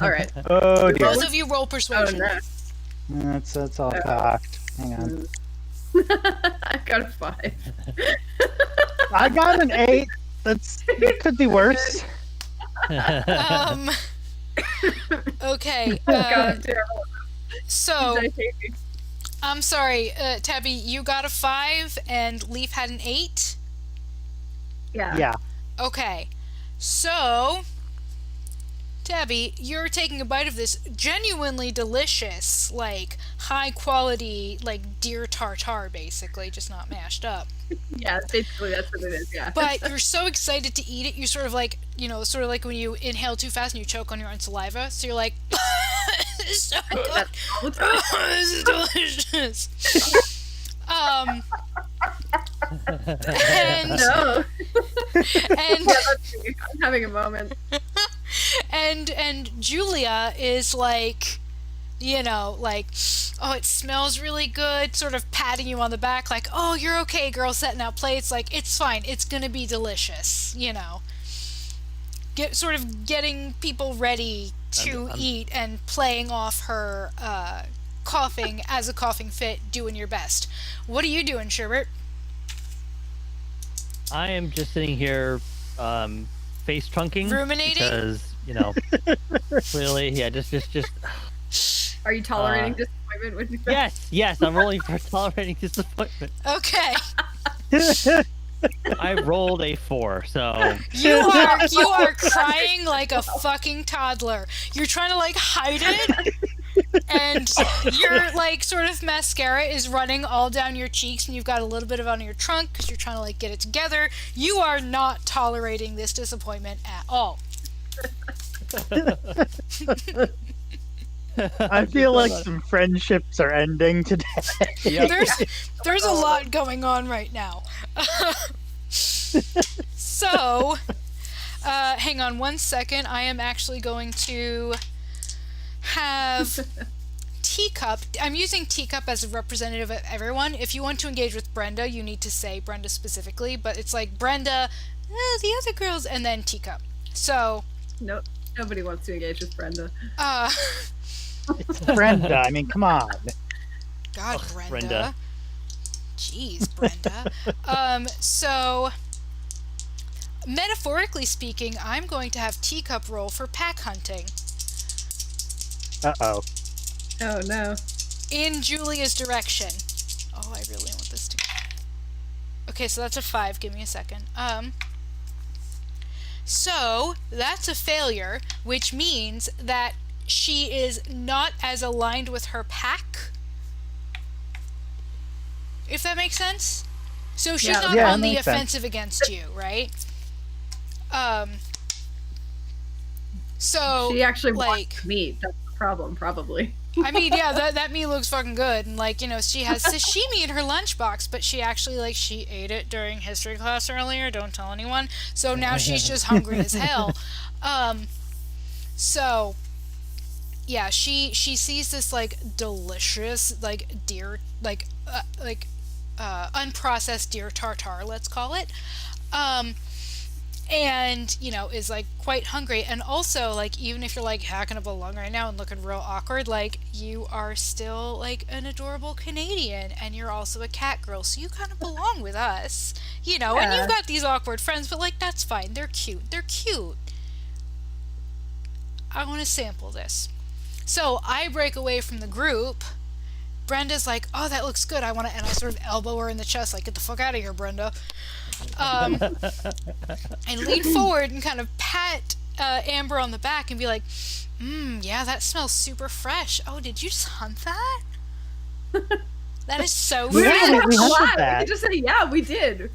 All right. Oh dear, Both of you roll Oh, persuasion. no. that's all cocked. Hang on, I got a 5. I got an 8. It could be worse. Okay, God, terrible. so, Did I take it? I'm sorry, Tabby, you got a 5, and Leaf had an 8? Yeah. Yeah, Okay, so, Tabby, you're taking a bite of this genuinely delicious, like, high quality, like, deer tartare, basically, just not mashed up. Yeah, basically that's what it is, yeah. But you're so excited to eat it, you sort of like, sort of like when you inhale too fast and you choke on your own saliva. So you're like, this is so good. That's all the time. This is delicious. And No. and Yeah, that's me. I'm having a moment. and Julia is like, like, oh, it smells really good, sort of patting you on the back, like, oh, you're okay, girl, setting out plates, like, it's fine, it's gonna be delicious, sort of getting people ready to eat and playing off her coughing as a coughing fit, doing your best. What are you doing, Sherbert? I am just sitting here, face trunking, Ruminating? because clearly, yeah, just. Are you tolerating disappointment with me? Yes, I'm rolling for tolerating disappointment. Okay. I rolled a 4, so You are crying like a fucking toddler. You're trying to like hide it, and your like sort of mascara is running all down your cheeks, and you've got a little bit of it on your trunk because you're trying to like get it together. You are not tolerating this disappointment at all. I feel like some friendships are ending today. Yep. There's a lot going on right now. So, hang on one second. I am actually going to have Teacup. I'm using Teacup as a representative of everyone. If you want to engage with Brenda, you need to say Brenda specifically, but it's like Brenda, the other girls, and then Teacup. So, No, nobody wants to engage with Brenda. It's Brenda. I mean, come on. God, Ugh, Brenda. Brenda. Jeez, Brenda. So, metaphorically speaking, I'm going to have Teacup roll for pack hunting Uh-oh. Oh no. in Julia's direction. Oh, I really want this to. Okay, so that's a 5. Give me a second. So that's a failure, which means that she is not as aligned with her pack. If that makes sense? So she's not Yeah, on the makes sense. offensive against you, right? So She actually like, wants meat. That's the problem, probably. I mean, yeah, that meat looks fucking good, and like, she has sashimi in her lunchbox, but she actually she ate it during history class earlier. Don't tell anyone. So now she's just hungry as hell. So yeah, she sees this like delicious deer unprocessed deer tartare, let's call it, and is like quite hungry, and also like even if you're like hacking up a lung right now and looking real awkward, like you are still like an adorable Canadian, and you're also a cat girl, so you kind of belong with us, and you've got these awkward friends, but like that's fine, they're cute. I want to sample this. So I break away from the group. Brenda's like, oh, that looks good. And I sort of elbow her in the chest, like, get the fuck out of here, Brenda. And lean forward and kind of pat Amber on the back and be like, yeah, that smells super fresh. Oh, did you just hunt that? That is so We fresh. hunted We that. can just say, yeah, we did.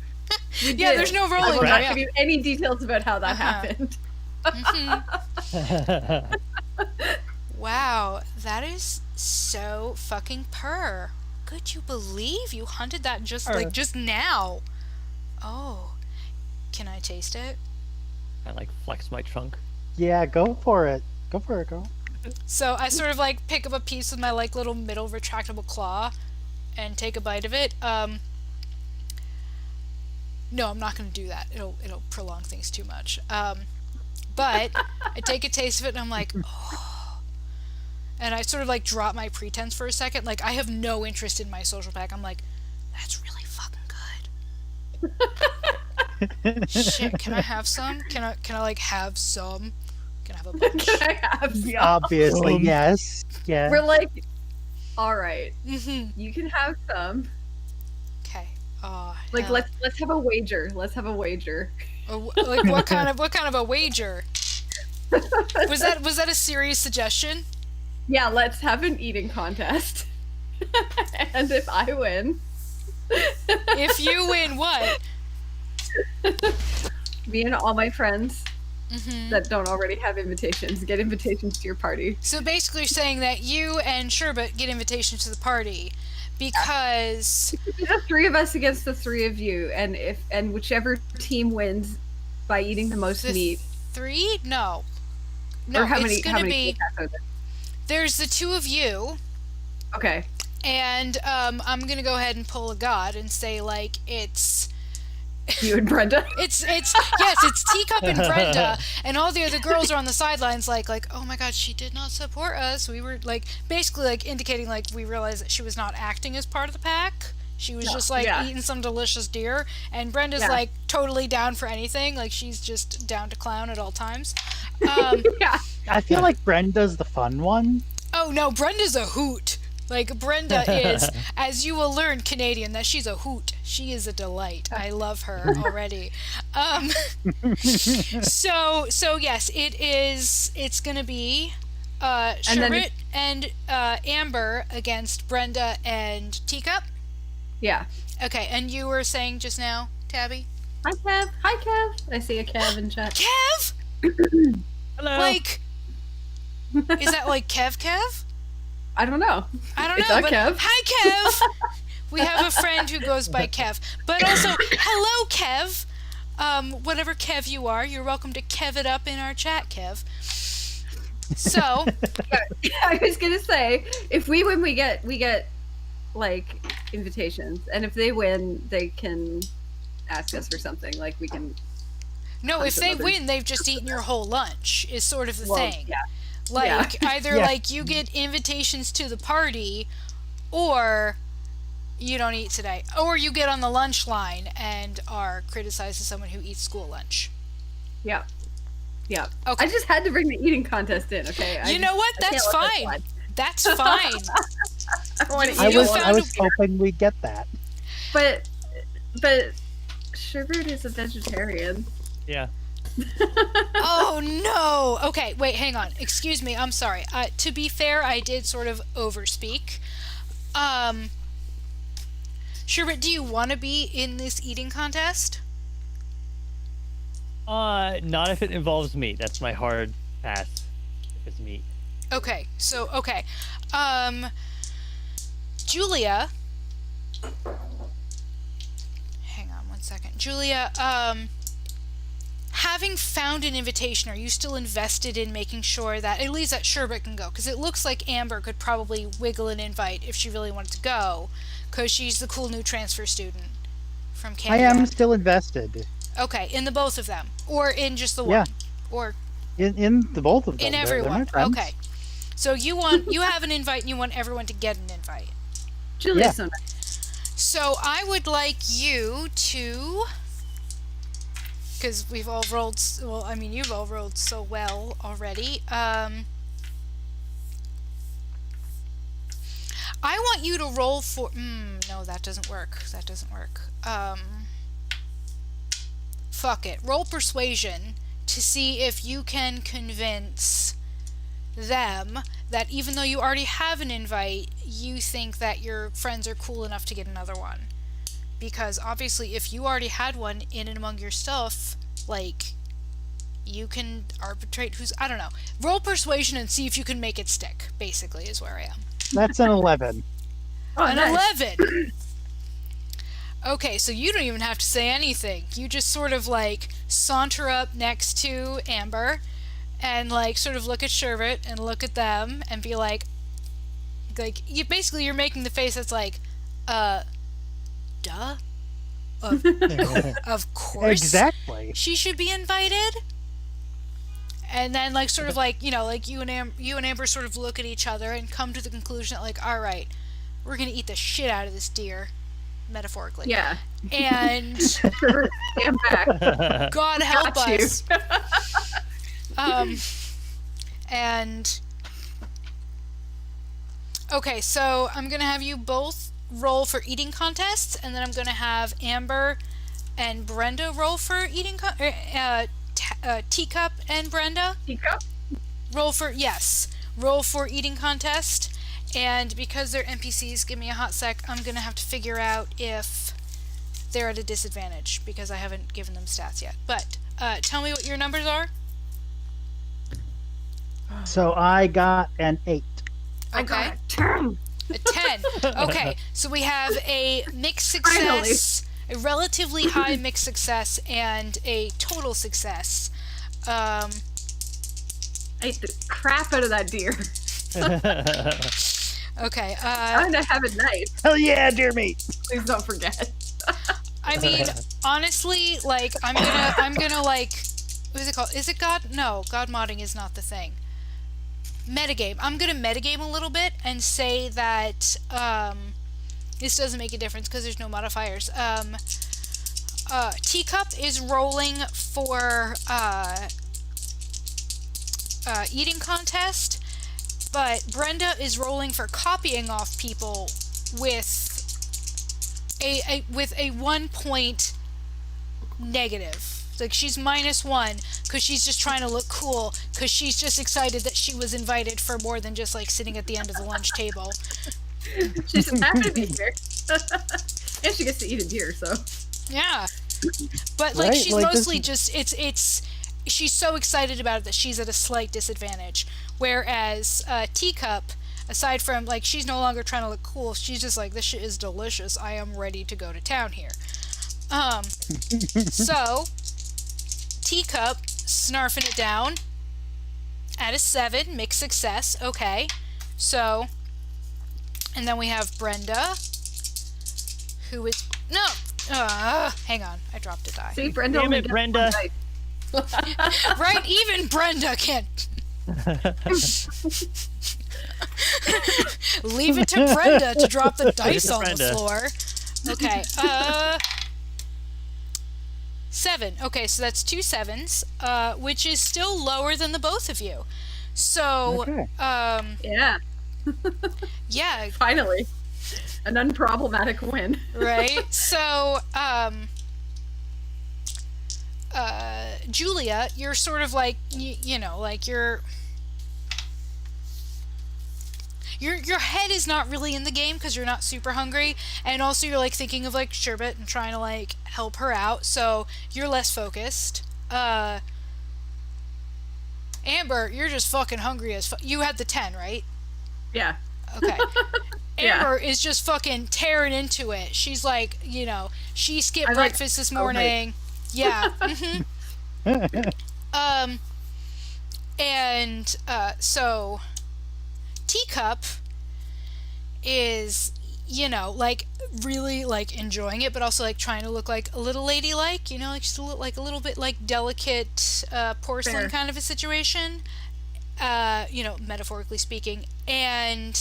We Yeah, did. there's no I rolling will there, not yeah. give you any details about how that happened. Wow, that is so fucking purr. Could you believe you hunted that just now? Oh, can I taste it? I like flex my trunk. Yeah, go for it. Go for it, girl. So I sort of like pick up a piece with my like little middle retractable claw and take a bite of it. No, I'm not going to do that. It'll prolong things too much. But I take a taste of it and I'm like, oh. And I sort of like drop my pretense for a second. Like I have no interest in my social pack. I'm like, that's really fucking good. Shit, can I have some? Can I like have some? Can I have a bunch? Can I have some? Obviously, yes. Yeah. We're like, all right, Mm-hmm. you can have some. Okay. Oh, Like hell. let's have a wager. Let's have a wager. Like what kind of a wager? Was that a serious suggestion? Yeah, let's have an eating contest. And if I win, If you win, what? me and all my friends that don't already have invitations get invitations to your party. So basically, you're saying that you and Sherbet get invitations to the party because It's the three of us against the three of you, and whichever team wins by eating the most the meat. 3? No. No, Or how it's many? gonna How many? be. podcasts are there? There's the 2 of you, Okay. and I'm gonna go ahead and pull a god and say like it's. You and Brenda. It's yes, it's Teacup and Brenda, and all the other girls are on the sidelines, like oh my god, she did not support us. We were like basically like indicating like we realized that she was not acting as part of the pack. She was just like eating some delicious deer, and Brenda's like totally down for anything. Like she's just down to clown at all times. Yeah. I feel like Brenda's the fun one. Oh no, Brenda's a hoot. Like Brenda is, as you will learn, Canadian, that she's a hoot. She is a delight. I love her already. So yes, it is. It's gonna be Sherbet and Amber against Brenda and Teacup. Yeah. Okay, and you were saying just now, Tabby? Hi, Kev. Hi, Kev. I see a Kev in chat. Kev? Hello. Like, is that like Kev? I don't know. I don't Is know, that but Kev? hi, Kev. We have a friend who goes by Kev, but also hello, Kev. Whatever Kev you are, you're welcome to Kev it up in our chat, Kev. So, I was gonna say, if we win, we get like invitations, and if they win, they can ask us for something. Like we can. no, if they others. win, they've just eaten your whole lunch. Is sort of the thing. Yeah. Like either Yeah. like you get invitations to the party, or you don't eat today, or you get on the lunch line and are criticized as someone who eats school lunch. Yeah. Yeah. Okay. I just had to bring the eating contest in. Okay. You know what? I can't That's let this fine. slide. That's fine. I want to You eat found I was a- hoping we'd get that. But Sherbert is a vegetarian. Yeah. Oh no! Okay, wait, hang on. Excuse me, I'm sorry. To be fair, I did sort of overspeak. Sherbet, do you want to be in this eating contest? Not if it involves meat. That's my hard pass. If it's meat. Okay, so okay. Julia. Hang on one second. Julia, having found an invitation, are you still invested in making sure that at least that Sherbet can go? Because it looks like Amber could probably wiggle an invite if she really wanted to go, because she's the cool new transfer student from I Canada. am still invested Okay, in the both of them, or in just the one, Yeah. or in the both of them. in They're my everyone. friends. Okay, so you have an invite, and you want everyone to get an invite. Julia's Yeah. so nice. So I would like you to, because we've all rolled. Well, I mean, you've all rolled so well already. I want you to roll for. No, that doesn't work. That doesn't work. Fuck it. Roll persuasion to see if you can convince them that even though you already have an invite, you think that your friends are cool enough to get another one. Because obviously, if you already had one in and among your stuff, like, you can arbitrate who's. I don't know. Roll persuasion and see if you can make it stick, basically, is where I am. That's an 11. Oh, An nice. 11! Okay, so you don't even have to say anything. You just sort of, like, saunter up next to Amber and, like, sort of look at Sherbet and look at them and be like, you basically, you're making the face that's like, duh? Of course. Exactly. She should be invited. And then, like, sort of like, you know, like you and Amber sort of look at each other and come to the conclusion that, like, all right, we're gonna eat the shit out of this deer, metaphorically. Yeah. And Sherbert, stand back. God help Got you. us. And okay, so I'm gonna have you both roll for eating contests, and then I'm gonna have Amber and Brenda roll for eating Teacup and Brenda. Teacup? Roll for eating contest. And because they're NPCs, give me a hot sec. I'm gonna have to figure out if they're at a disadvantage because I haven't given them stats yet. But tell me what your numbers are. So I got an 8. I got Okay. a 10. A 10. Okay, so we have a mixed success, a relatively high mixed success, and a total success. I ate the crap out of that deer. Okay. I'm gonna have it nice. Hell yeah, dear meat. Please don't forget. I mean, honestly, like I'm gonna like, what is it called? Is it God? No, God modding is not the thing. Metagame. I'm gonna metagame a little bit and say that this doesn't make a difference because there's no modifiers. Teacup is rolling for eating contest, but Brenda is rolling for copying off people with a 1 point negative. Like she's -1 because she's just trying to look cool because she's just excited that she was invited for more than just like sitting at the end of the lunch table. She's just happy to be here. And she gets to eat a deer, so. Yeah, but like Right, she's like, mostly this- just it's she's so excited about it that she's at a slight disadvantage. Whereas Teacup, aside from like she's no longer trying to look cool, she's just like this shit is delicious. I am ready to go to town here. So Teacup snarfing it down at a 7, mixed success. Okay, so and then we have Brenda, who is no. Hang on, I dropped a die. See, Brenda Damn only it, gets Brenda. one dice. Right, even Brenda can't. Leave it to Brenda to drop the dice on the Brenda. floor. Okay, 7. Okay, so that's 2 7s, which is still lower than the both of you. So, Okay. Yeah, yeah, finally. An unproblematic win. right? So, Julia, you're sort of like, you know, like your head is not really in the game because you're not super hungry, and also you're like thinking of like sherbet and trying to like help her out, so you're less focused. Amber, you're just fucking hungry as you had the 10, right? Yeah. Okay. Yeah. Amber is just fucking tearing into it. She's like, you know, she skipped I like- breakfast this oh, right. morning. Yeah. And so Teacup is, you know, like really like enjoying it, but also like trying to look like a little ladylike, you know, like just like a little bit like delicate porcelain Fair. kind of a situation, you know, metaphorically speaking. And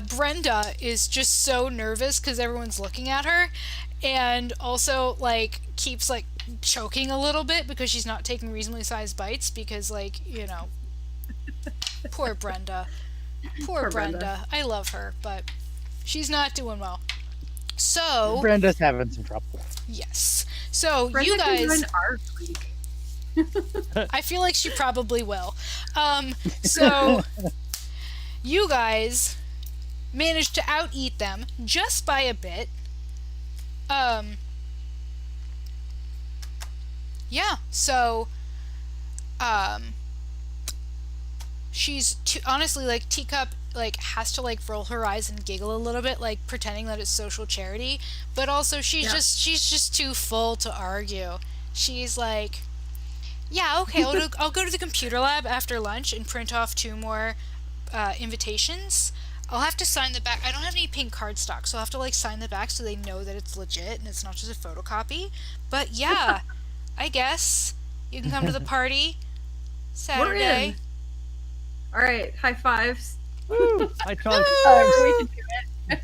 Brenda is just so nervous because everyone's looking at her, and also like keeps like choking a little bit because she's not taking reasonably sized bites because, like, you know, poor Brenda. Poor Brenda. Brenda. I love her, but she's not doing well. So Brenda's having some trouble. yes. So Brenda you can guys, join our league. I feel like she probably will. So you guys managed to out-eat them just by a bit. Yeah, so she's honestly, like, Teacup like has to like roll her eyes and giggle a little bit, like pretending that it's social charity, but also she's Yeah. she's just too full to argue. She's like, yeah, okay, I'll go to the computer lab after lunch and print off 2 more invitations. I'll have to sign the back. I don't have any pink cardstock, so I'll have to like sign the back so they know that it's legit and it's not just a photocopy. But yeah, I guess you can come to the party Saturday. in. All right, high fives. Woo! I trunk. We can do it.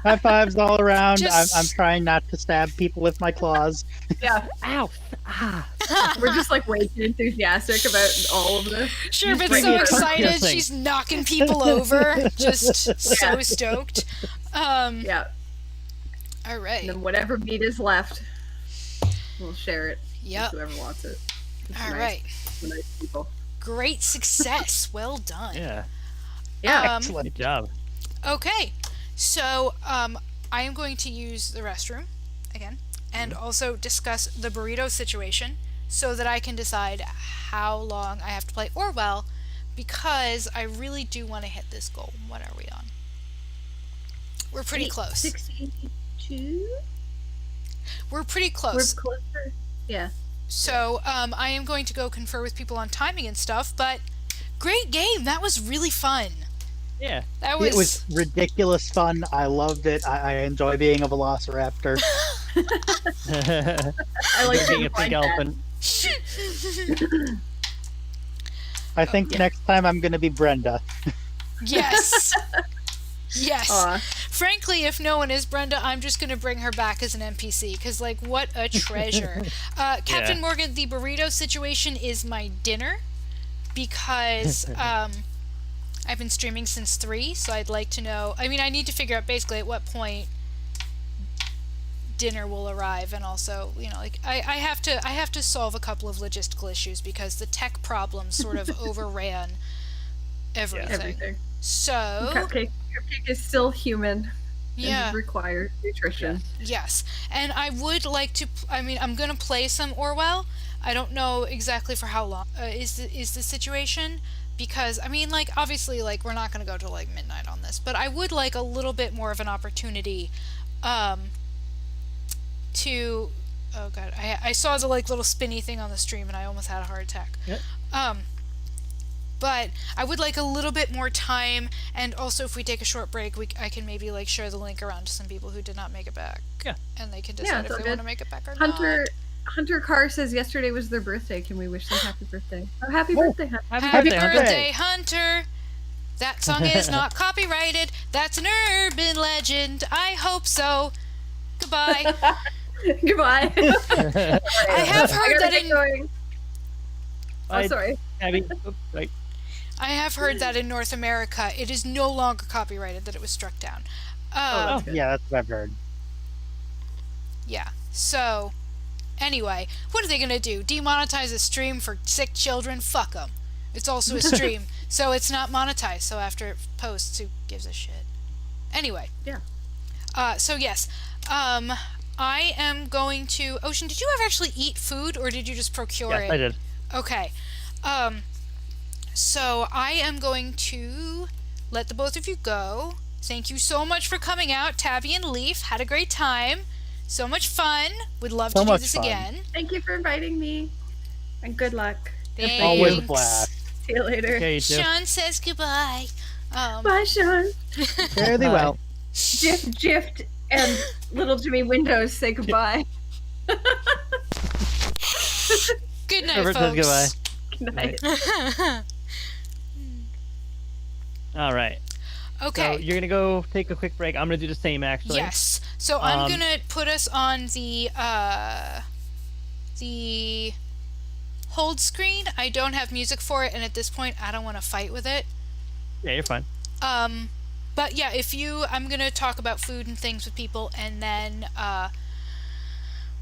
High fives all around. Just- I'm trying not to stab people with my claws. Yeah, Ow! Ah! we're just like way too enthusiastic about all of this. Sherbet's bring so it. excited, Kissing. she's knocking people over, just so Yeah. stoked. Yeah, All right. and then whatever meat is left. We'll share it Yep. with whoever wants it. It's All nice. right. We're nice people. Great success. Well done. Yeah. Yeah. Excellent. Good job. Okay. So I am going to use the restroom again and also discuss the burrito situation so that I can decide how long I have to play Orwell because I really do want to hit this goal. What are we on? We're pretty close. 62? We're pretty We're close. closer. Yeah. So I am going to go confer with people on timing and stuff, but great game. That was really fun. Yeah. That It was ridiculous fun. I loved it. I enjoy being a velociraptor. I like being a to pink find elephant. I think yeah. next time I'm going to be Brenda. Yes. Yes. Aw. Frankly, if no one is Brenda, I'm just going to bring her back as an NPC because, like, what a treasure. Captain Yeah. Morgan, the burrito situation is my dinner because I've been streaming since 3, so I'd like to know. I mean, I need to figure out basically at what point dinner will arrive, and also, you know, like I have to solve a couple of logistical issues because the tech problems sort of overran everything. Everything. So Cupcake is still human. yeah. And requires nutrition. Yes, and I would like to. I mean, I'm gonna play some Orwell. I don't know exactly for how long is the situation because I mean, like obviously, like we're not gonna go till like midnight on this, but I would like a little bit more of an opportunity, to. Oh god, I saw the like little spinny thing on the stream and I almost had a heart attack. Yep. But I would like a little bit more time, and also if we take a short break, I can maybe like share the link around to some people who did not make it back. Yeah. And they can Yeah, decide it's if all they want good. to make it back or Hunter Carr says yesterday was their birthday. Can we wish them happy birthday? Oh, happy Oh. birthday, Hunter. not. Happy Happy birthday, birthday, Hunter! That song is not copyrighted. That's an urban legend. I hope so. Goodbye. Goodbye. I have heard that in going. Oh, I- sorry. Abby, right. I have heard that in North America it is no longer copyrighted, that it was struck down. Oh. Good. Yeah, that's what I've heard. Yeah. So, anyway, what are they gonna do? Demonetize a stream for sick children? Fuck them. It's also a stream, so it's not monetized. So after it posts, who gives a shit? Anyway. Yeah. So yes, I am going to. Ocean, did you ever actually eat food, or did you just procure Yes, it? I did. Okay. So I am going to let the both of you go. Thank you so much for coming out, Tabby and Leaf. Had a great time. So much fun. Would love So to do much this fun. again. Thank you for inviting me. And good luck. Thanks. Always a blast. See you later. Okay, you too. Sean says goodbye. Bye, Sean. Fare thee Bye. well. Jift, and Little Jimmy Windows say goodbye. Good night, Herbert says folks. goodbye. Good night. All right. Okay. So you're gonna go take a quick break. I'm gonna do the same actually. Yes. So I'm Um, gonna put us on the hold screen. I don't have music for it, and at this point, I don't want to fight with it. Yeah, you're fine. But yeah, I'm gonna talk about food and things with people, and then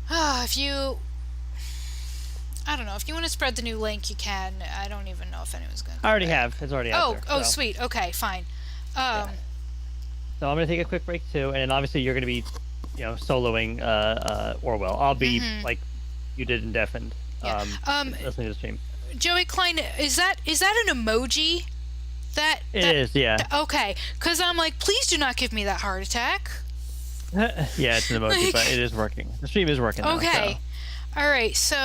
if you, I don't know, if you want to spread the new link, you can. I don't even know if anyone's gonna. I already have. It's already out there. Oh, so. sweet. Okay, fine. So I'm gonna take a quick break too, and then obviously you're gonna be, soloing Orwell. I'll be like you did in Deafened. Yeah. Listening to the stream. Joey Klein, is that an emoji? It is, yeah. Okay, because I'm like, please do not give me that heart attack. Yeah, it's an emoji, but it is working. The stream is working. Now, Okay. All right. So,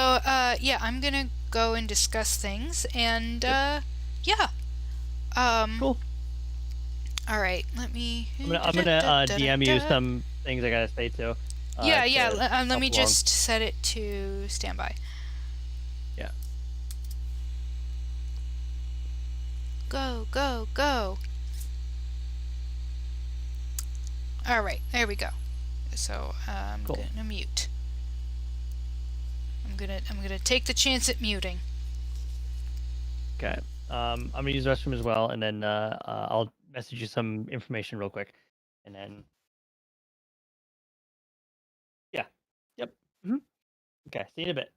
yeah, I'm gonna go and discuss things, and yeah. Cool. All right. Let me. I'm gonna DM you some things I gotta say too. Yeah, to yeah. Let help me along. just set it to standby. Yeah. Go, go, go. All right, there we go. So I'm Cool. gonna mute. I'm gonna take the chance at muting. Okay. I'm gonna use the restroom as well, and then I'll message you some information real quick, and then. Yeah. Yep. Okay, see you in a bit.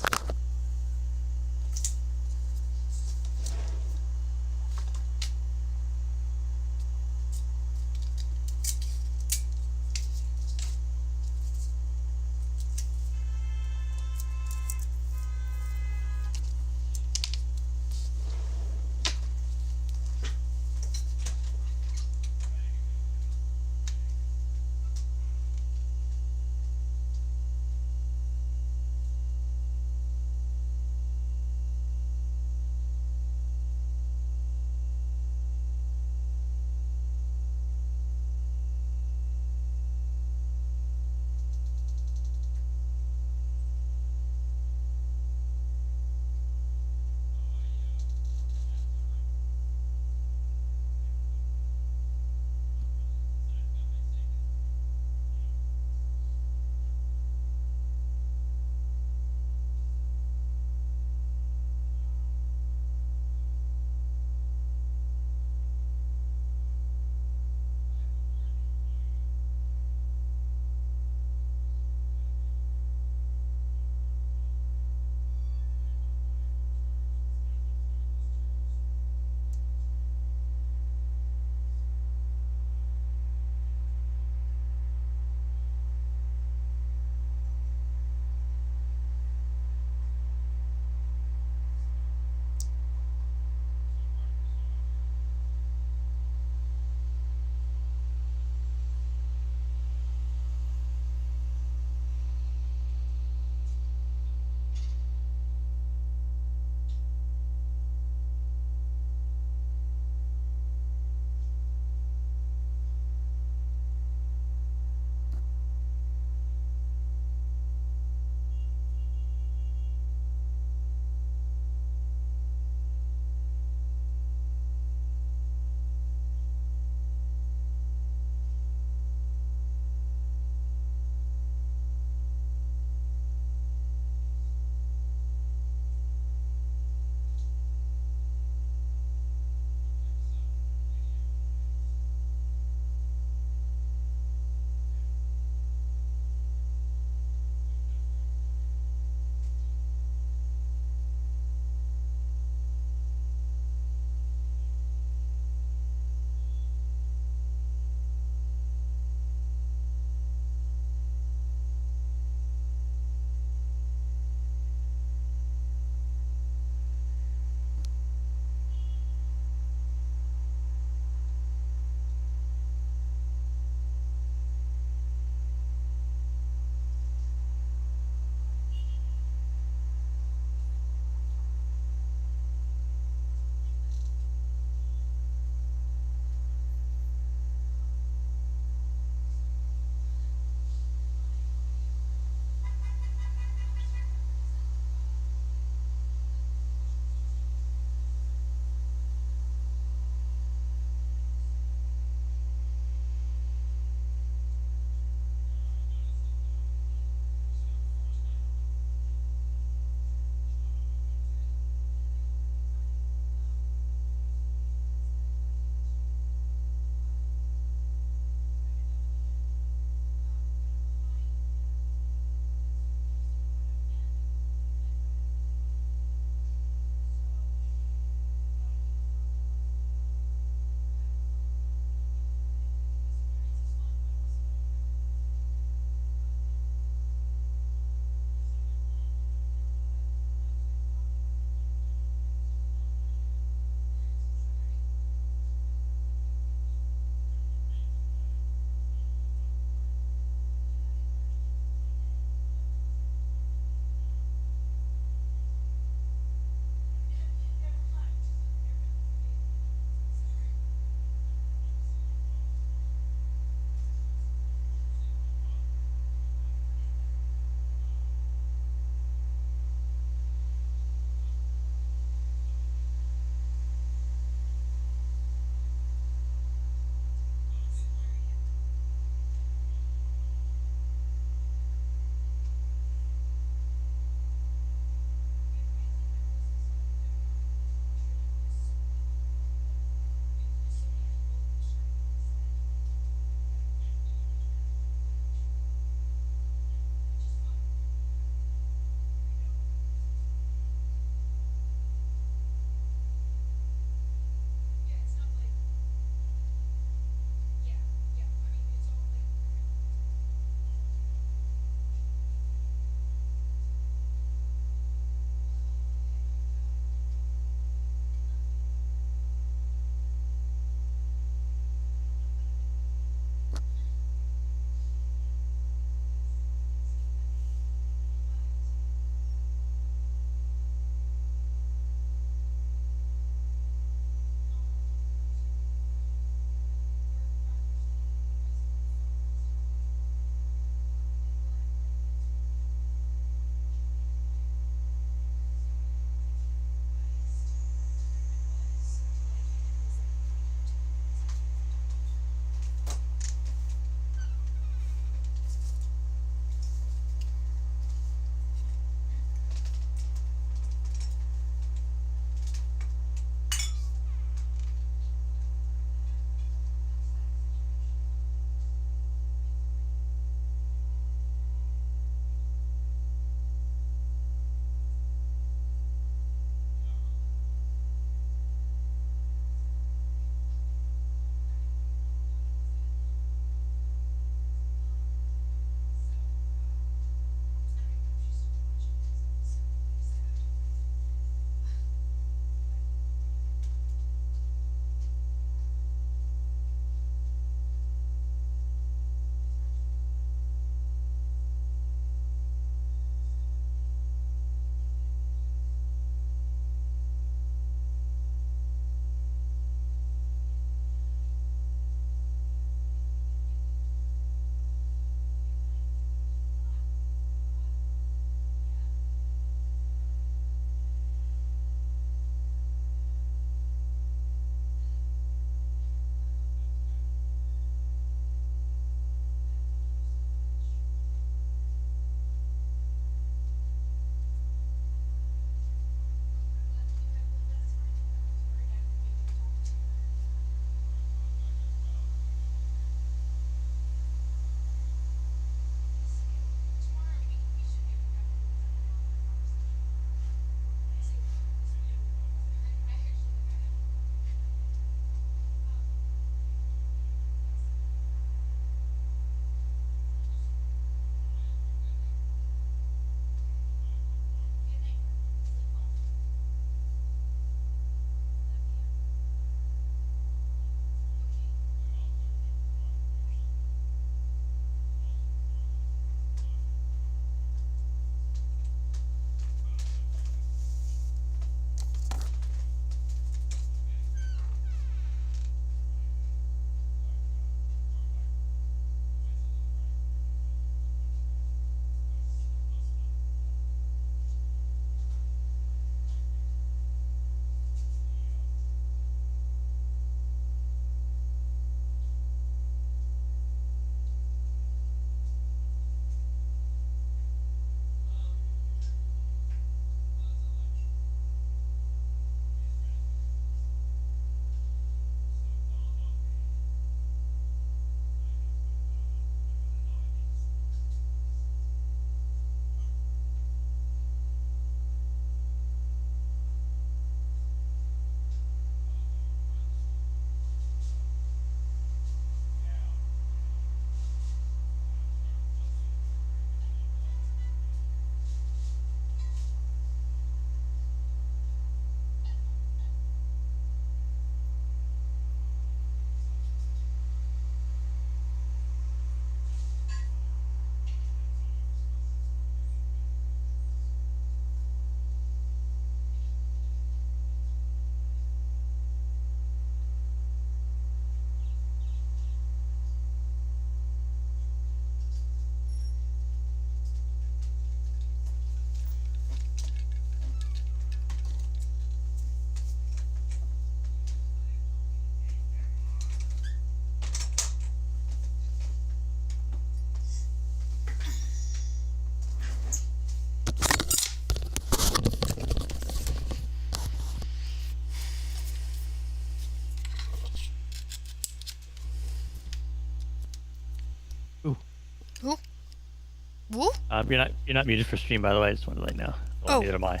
Woo? You're not muted for stream, by the way. I just wanted to let you know. Well, Oh. neither am I.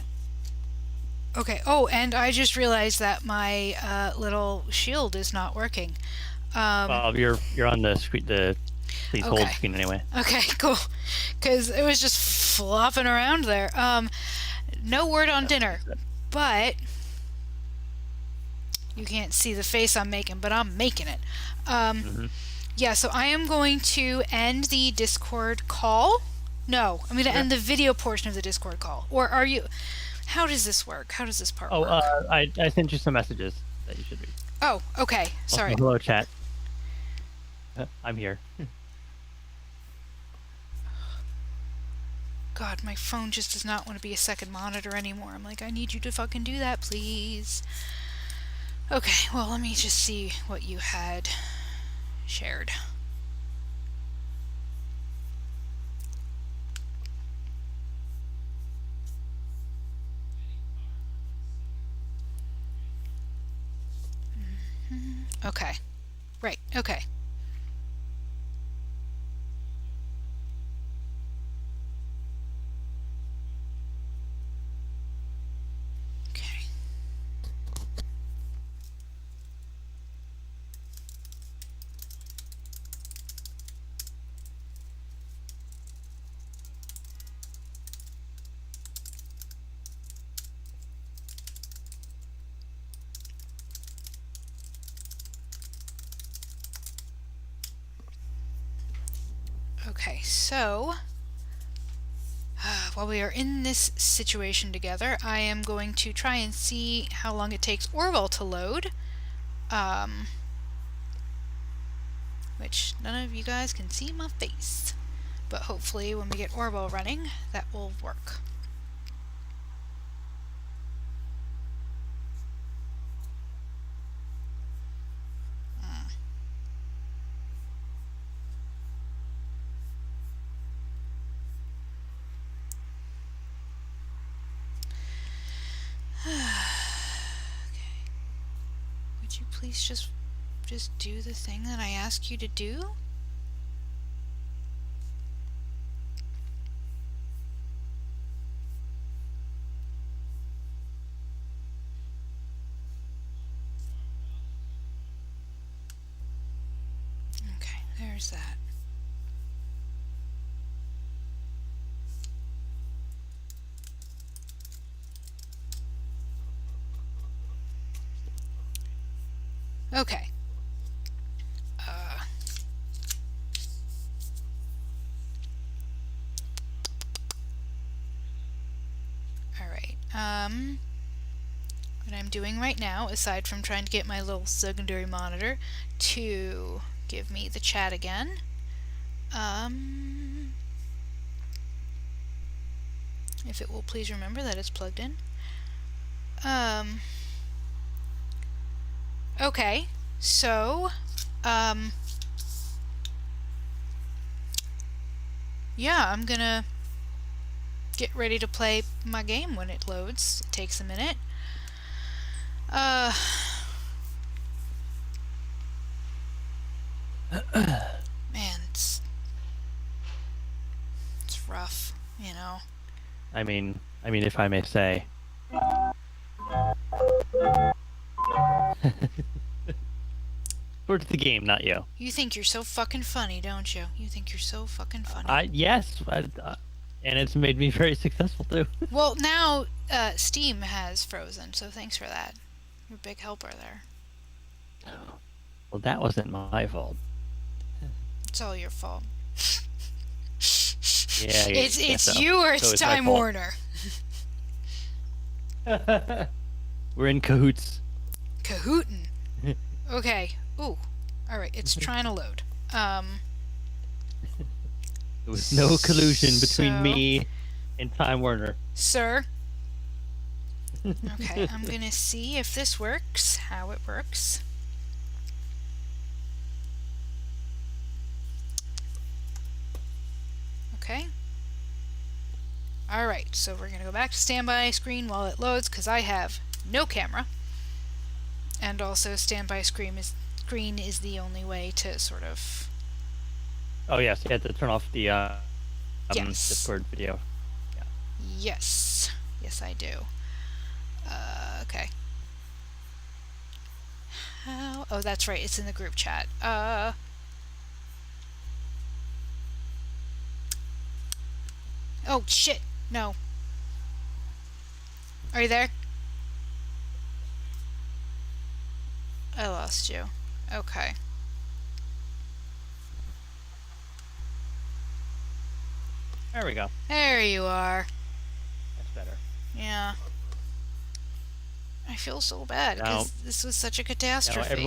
Okay. Oh, and I just realized that my little shield is not working. You're on the screen, the please hold Okay. screen anyway. Okay, cool. Because it was just flopping around there. No word on dinner, but you can't see the face I'm making, but I'm making it. Yeah, so I am going to end the Discord call. No, I'm going to end the video portion of the Discord call. Or are you? How does this work? How does this part work? I sent you some messages that you should read. Oh, okay. Sorry. Also, hello, chat. I'm here. God, my phone just does not want to be a second monitor anymore. I'm like, I need you to fucking do that, please. Okay, well, let me just see what you had shared. Okay. Right, okay. Okay. Okay, so while we are in this situation together, I am going to try and see how long it takes Orwell to load. Which none of you guys can see my face. But hopefully when we get Orwell running, that will work. Okay. Would you please just do the thing that I asked you to do? Okay, there's that. Okay. Alright. What I'm doing right now, aside from trying to get my little secondary monitor to give me the chat again, if it will please remember that it's plugged in. Okay, so, yeah, I'm gonna get ready to play my game when it loads. It takes a minute. Man, it's rough, you know. I mean, if I may say. Towards the game, not you. You think you're so fucking funny, don't you? You think you're so fucking funny. Yes, and it's made me very successful too. Well, now Steam has frozen, so thanks for that. You're a big helper there. Well, that wasn't my fault. It's all your fault. Yeah, it's you or it's Time Warner. We're in cahoots. Cahootin'. Okay. Ooh. All right. It's trying to load. There was no collusion between me and Time Warner. Sir. Okay. I'm gonna see if this works. How it works. Okay. Alright, so we're going to go back to standby screen while it loads because I have no camera. And also standby screen is the only way to sort of... Oh yes, you had to turn off the Yes. Discord video. Yes. Yes, I do. Okay. How? Oh, that's right. It's in the group chat. Oh, shit. No. Are you there? I lost you. Okay. There we go. There you are. That's better. Yeah. I feel so bad because this was such a catastrophe.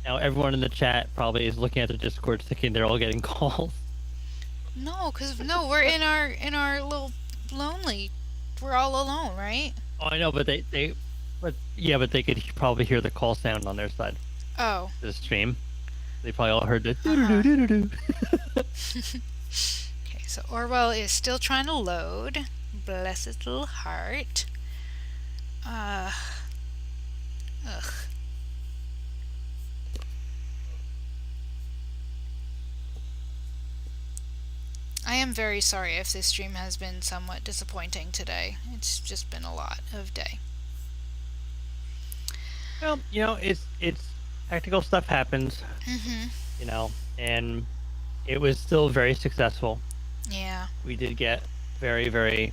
Now everyone in the chat probably is looking at the Discord thinking they're all getting calls. No, we're in our little lonely. We're all alone, right? Oh, I know, but they could probably hear the call sound on their side. Oh. The stream. They probably all heard the Okay, so Orwell is still trying to load. Bless his little heart. Ugh. I am very sorry if this stream has been somewhat disappointing today. It's just been a lot of day. Well, it's technical stuff happens. And it was still very successful. Yeah. We did get very, very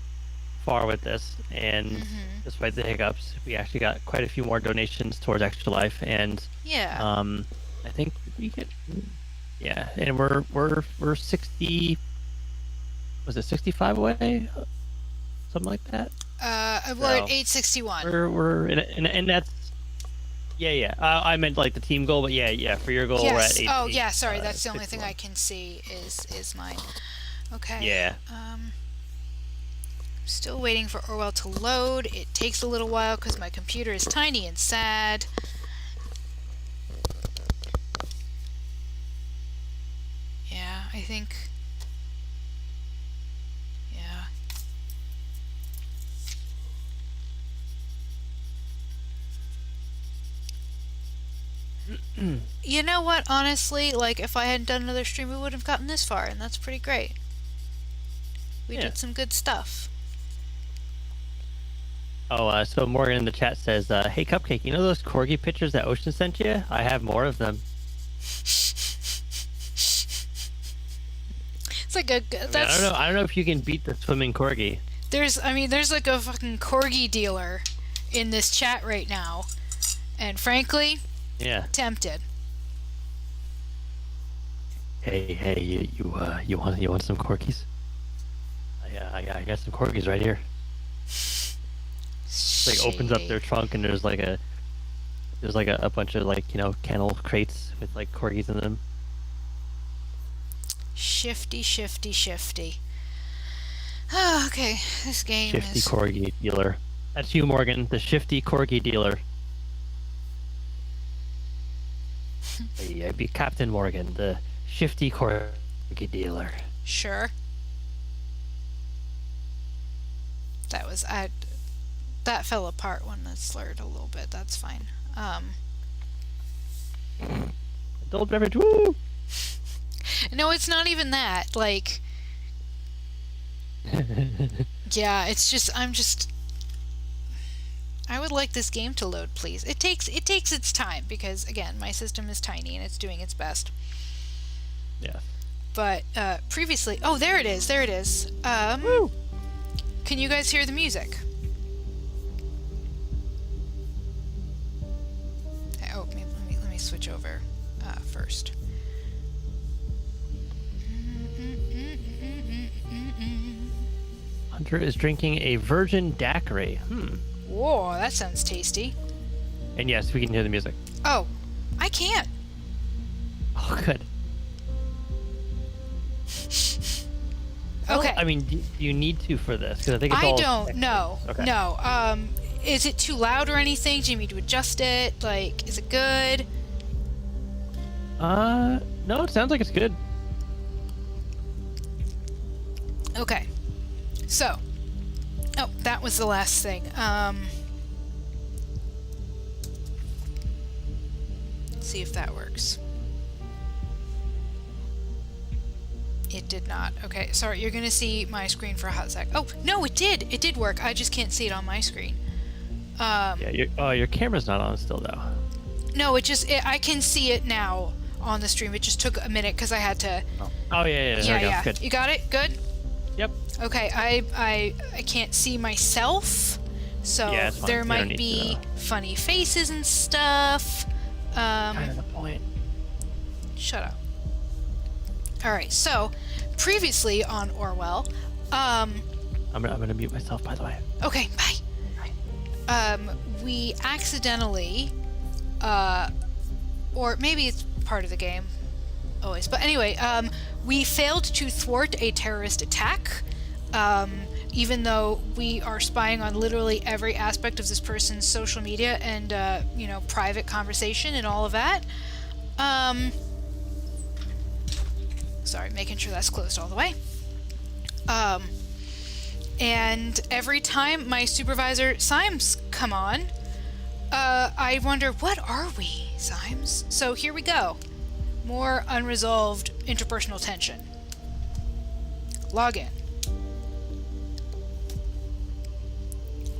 far with this, and despite the hiccups, we actually got quite a few more donations towards Extra Life, and yeah. I think we get and we're 60. Was it 65 away? Something like that. We're at 861. We're and that's I meant like the team goal, but for your goal we're at 8. Oh yeah, sorry, that's the only thing I can see is mine. Okay. Yeah. Still waiting for Orwell to load. It takes a little while because my computer is tiny and sad. Yeah, I think. Yeah. You know what? Honestly, like if I hadn't done another stream, we would have gotten this far, and that's pretty great. We did some good stuff. Oh, so Morgan in the chat says, "Hey Cupcake, you know those corgi pictures that Ocean sent you? I have more of them." It's like a. That's. I don't know if you can beat the swimming corgi. There's like a fucking corgi dealer in this chat right now, and frankly, tempted. Hey, you want some corgis? I got some corgis right here. Like opens up their trunk and there's like a bunch of kennel crates with like corgis in them. Shifty. Oh, okay, this game Shifty is... corgi dealer. That's you, Morgan, the shifty corgi dealer. I'd be Captain Morgan, the shifty corgi dealer. Sure. That fell apart when it slurred a little bit. That's fine. Adult beverage, woo! No, it's not even that. Like, yeah, it's just I would like this game to load, please. It takes its time because again, my system is tiny and it's doing its best. Yeah. But previously, oh, there it is. Woo! Can you guys hear the music? Oh, let me switch over first. Hunter is drinking a virgin daiquiri. Whoa, that sounds tasty. And yes, we can hear the music. Oh, I can't. Oh, good. Okay. I mean, do you need to for this? Because I think it's I all don't know. Okay. No. Is it too loud or anything? Do you need to adjust it? Like, is it good? No, it sounds like it's good. Okay. So. Oh, that was the last thing. Let's see if that works. It did not. Okay, sorry, you're gonna see my screen for a hot sec. Oh, no, it did! It did work. I just can't see it on my screen. Yeah, your camera's not on still, though. No, I can see it now on the stream. It just took a minute because I had to... Oh, yeah. There we go. Good. You got it? Good? Yep. Okay, I can't see myself, so Yeah, it's fine. there You don't might need be to. funny faces and stuff. Kind of the point. Shut up. Alright, so, previously on Orwell, I'm gonna mute myself, by the way. okay, bye. We accidentally, or maybe it's part of the game, always, but anyway, we failed to thwart a terrorist attack, even though we are spying on literally every aspect of this person's social media and, private conversation and all of that. Sorry, making sure that's closed all the way. And every time my supervisor, Symes, come on, I wonder, what are we, Symes? So here we go. More unresolved interpersonal tension. Log in.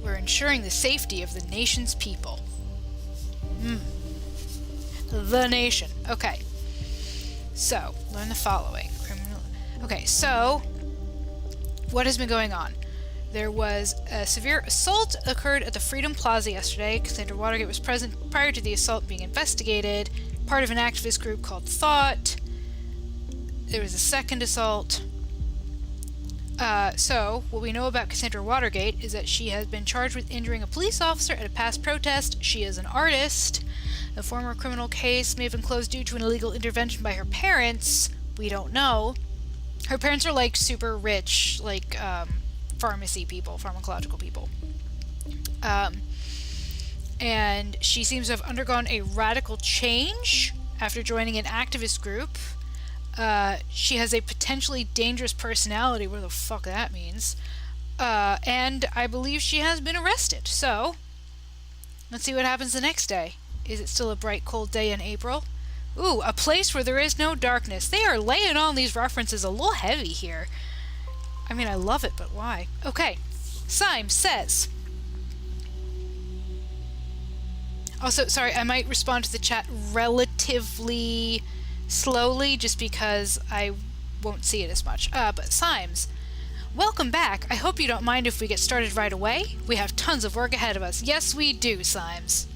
We're ensuring the safety of the nation's people. The nation. Okay. So, learn the following. Okay, so, what has been going on? There was a severe assault occurred at the Freedom Plaza yesterday. Cassandra Watergate was present prior to the assault being investigated, part of an activist group called Thought. There was a second assault. So, what we know about Cassandra Watergate is that she has been charged with injuring a police officer at a past protest. She is an artist. The former criminal case may have been closed due to an illegal intervention by her parents. We don't know. Her parents are like super rich, like pharmacy people, pharmacological people. And she seems to have undergone a radical change after joining an activist group. She has a potentially dangerous personality, whatever the fuck that means. And I believe she has been arrested. So, let's see what happens the next day. Is it still a bright, cold day in April? Ooh, a place where there is no darkness. They are laying on these references a little heavy here. I mean, I love it, but why? Okay. Symes says... Also, sorry, I might respond to the chat relatively slowly, just because I won't see it as much. But Symes, welcome back. I hope you don't mind if we get started right away. We have tons of work ahead of us. Yes, we do, Symes.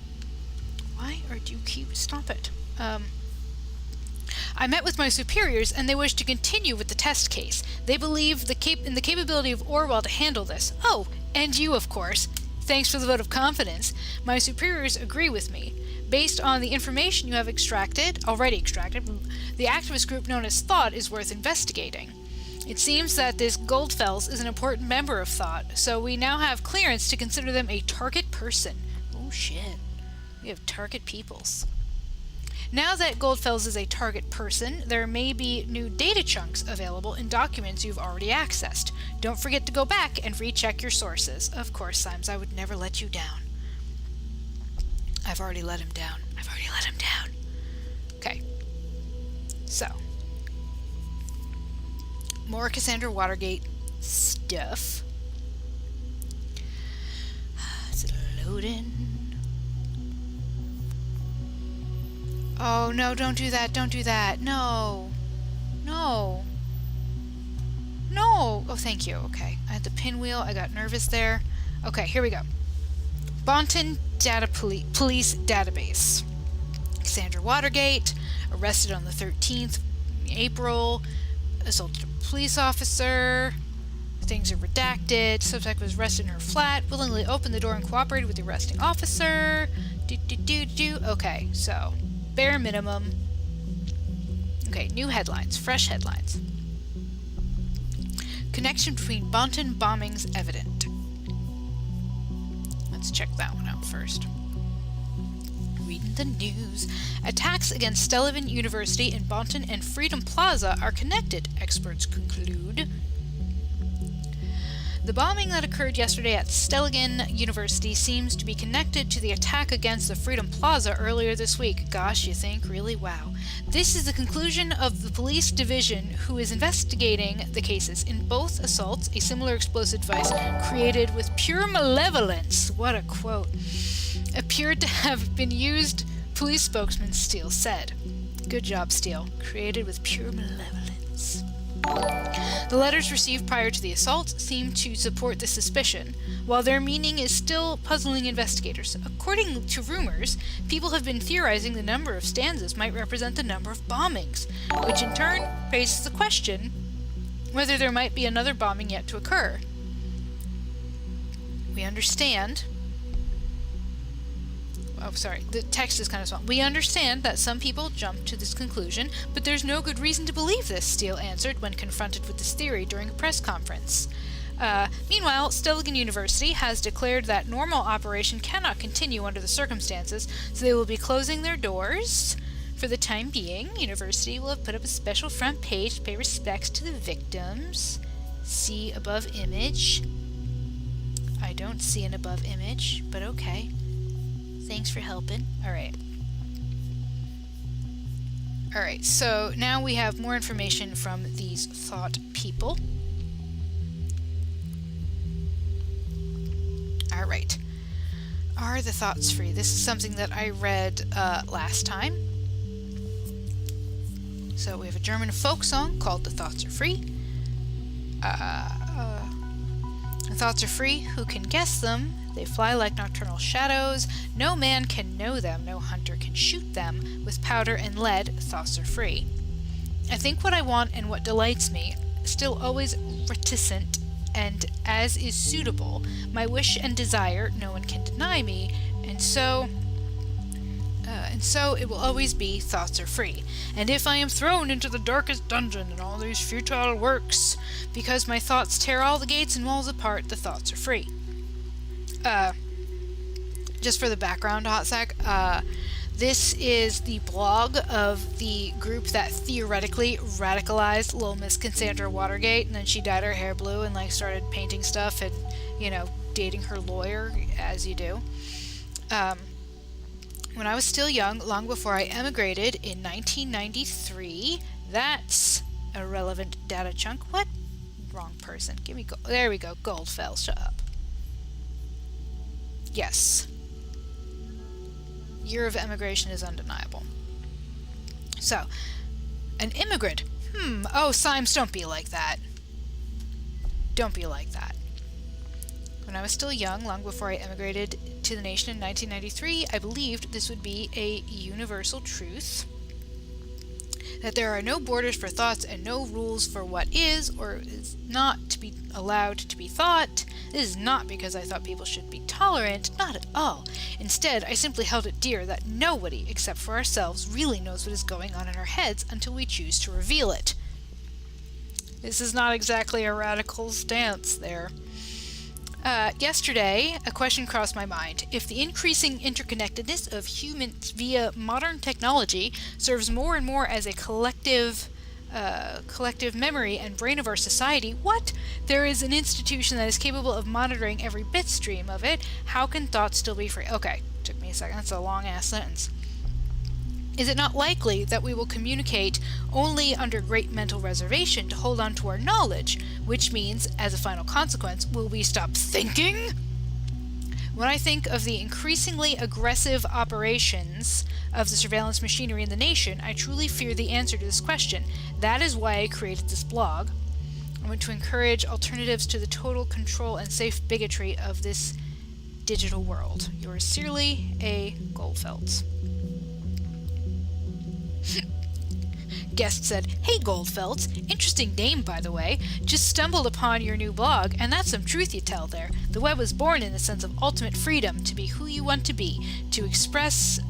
Why or do you keep... Stop it. I met with my superiors and they wish to continue with the test case. They believe in the capability of Orwell to handle this. Oh, and you, of course. Thanks for the vote of confidence. My superiors agree with me. Based on the information you have already extracted, the activist group known as Thought is worth investigating. It seems that this Goldfels is an important member of Thought, so we now have clearance to consider them a target person. Oh shit. We have target peoples. Now that Goldfels is a target person, there may be new data chunks available in documents you've already accessed. Don't forget to go back and recheck your sources. Of course, Symes, I would never let you down. I've already let him down. Okay. So. More Cassandra Watergate stuff. Is it loading? Oh, no, don't do that. No. Oh, thank you. Okay. I had the pinwheel. I got nervous there. Okay, here we go. Bonton Police Database. Cassandra Watergate, arrested on the 13th April, assaulted a police officer. Things are redacted. Suspect was arrested in her flat, willingly opened the door and cooperated with the arresting officer. Okay, so... bare minimum. Okay, new headlines. Fresh headlines. Connection between Bonton bombings evident. Let's check that one out first. Reading the news. Attacks against Stellivan University in Bonton and Freedom Plaza are connected, experts conclude. The bombing that occurred yesterday at Stellingen University seems to be connected to the attack against the Freedom Plaza earlier this week. Gosh, you think? Really? Wow. This is the conclusion of the police division, who is investigating the cases. In both assaults, a similar explosive device created with pure malevolence, what a quote, appeared to have been used, police spokesman Steele said. Good job, Steele. Created with pure malevolence. The letters received prior to the assault seem to support this suspicion, while their meaning is still puzzling investigators. According to rumors, people have been theorizing the number of stanzas might represent the number of bombings, which in turn raises the question whether there might be another bombing yet to occur. We understand... Oh, sorry, the text is kind of small. We understand that some people jump to this conclusion, but there's no good reason to believe this, Steele answered when confronted with this theory during a press conference. Meanwhile, Stellingen University has declared that normal operation cannot continue under the circumstances, so they will be closing their doors. For the time being, University will have put up a special front page to pay respects to the victims. See above image. I don't see an above image, but okay. Thanks for helping. Alright, so now we have more information from these thought people. Alright. Are the thoughts free? This is something that I read last time. So we have a German folk song called The Thoughts Are Free. The thoughts are free, who can guess them? They fly like nocturnal shadows. No man can know them, no hunter can shoot them. With powder and lead, thoughts are free. I think what I want and what delights me, still always reticent, and as is suitable. My wish and desire, no one can deny me, and so it will always be, thoughts are free. And if I am thrown into the darkest dungeon and all these futile works, because my thoughts tear all the gates and walls apart, the thoughts are free. Just for the background, Hot Sack, this is the blog of the group that theoretically radicalized Little Miss Cassandra Watergate, and then she dyed her hair blue and, like, started painting stuff and, dating her lawyer, as you do. When I was still young, long before I emigrated in 1993, that's a relevant data chunk. What? Wrong person. Give me gold. There we go. Goldfell. Shut up. Yes. Year of emigration is undeniable. So, an immigrant. Oh, Symes, don't be like that. Don't be like that. When I was still young, long before I emigrated to the nation in 1993, I believed this would be a universal truth. That there are no borders for thoughts and no rules for what is or is not to be allowed to be thought. This is not because I thought people should be tolerant, not at all. Instead, I simply held it dear that nobody, except for ourselves, really knows what is going on in our heads until we choose to reveal it. This is not exactly a radical stance there. Yesterday, a question crossed my mind. If the increasing interconnectedness of humans via modern technology serves more and more as a collective memory and brain of our society, what? There is an institution that is capable of monitoring every bit stream of it. How can thought still be free? Okay, took me a second. That's a long-ass sentence. Is it not likely that we will communicate only under great mental reservation to hold on to our knowledge, which means, as a final consequence, will we stop thinking? When I think of the increasingly aggressive operations of the surveillance machinery in the nation, I truly fear the answer to this question. That is why I created this blog. I want to encourage alternatives to the total control and safe bigotry of this digital world. Yours sincerely, A. Goldfeld. Guest said, "Hey Goldfeld, interesting name by the way. Just stumbled upon your new blog, and that's some truth you tell there. The web was born in a sense of ultimate freedom to be who you want to be, to express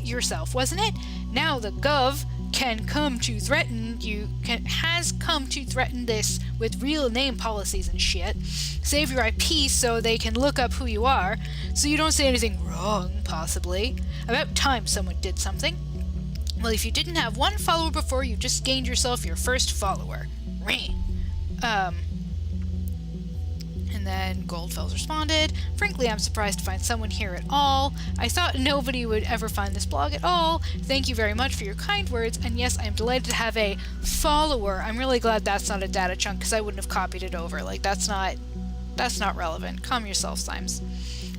yourself, wasn't it? Now the Gov has come to threaten this with real name policies and shit. Save your IP so they can look up who you are, so you don't say anything wrong, possibly. About time someone did something. Well, if you didn't have one follower before, you just gained yourself your first follower. And then Goldfells responded, "Frankly, I'm surprised to find someone here at all. I thought nobody would ever find this blog at all. Thank you very much for your kind words, and yes, I am delighted to have a follower." I'm really glad that's not a data chunk, because I wouldn't have copied it over. Like, that's not relevant. Calm yourself, Symes.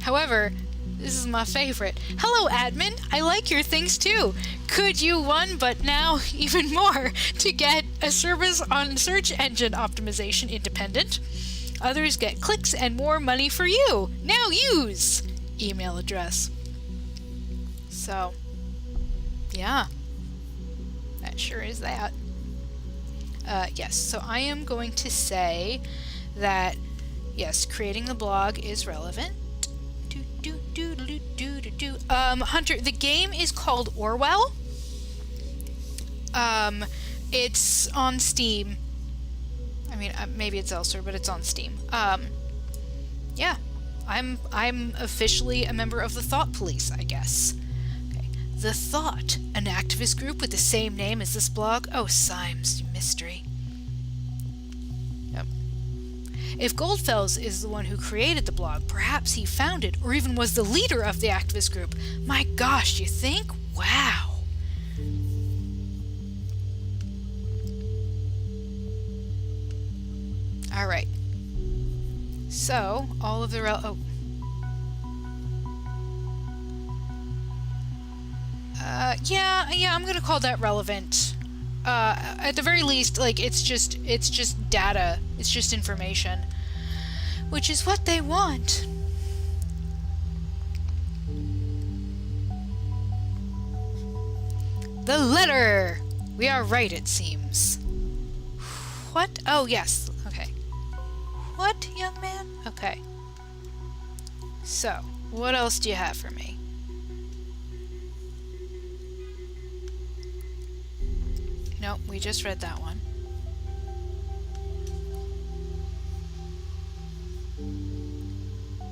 However, this is my favorite. "Hello, admin. I like your things too. Could you one, but now even more, to get a service on search engine optimization independent? Others get clicks and more money for you. Now use!" Email address. So, yeah. That sure is that. Yes, so I am going to say that, yes, creating the blog is relevant. Hunter, the game is called Orwell. It's on Steam. I mean, maybe it's elsewhere, but it's on Steam. Yeah, I'm officially a member of the Thought Police, I guess. Okay. The Thought, an activist group with the same name as this blog. Oh, Symes, mystery. Yep. If Goldfells is the one who created the blog, perhaps he founded or even was the leader of the activist group. My gosh, you think? Wow. All right. So, all of the yeah, I'm gonna call that relevant. At the very least, like, it's just data. It's just information, which is what they want. The letter. We are right, it seems. What? Oh, yes. Okay. What, young man? Okay. So, what else do you have for me? Nope, we just read that one.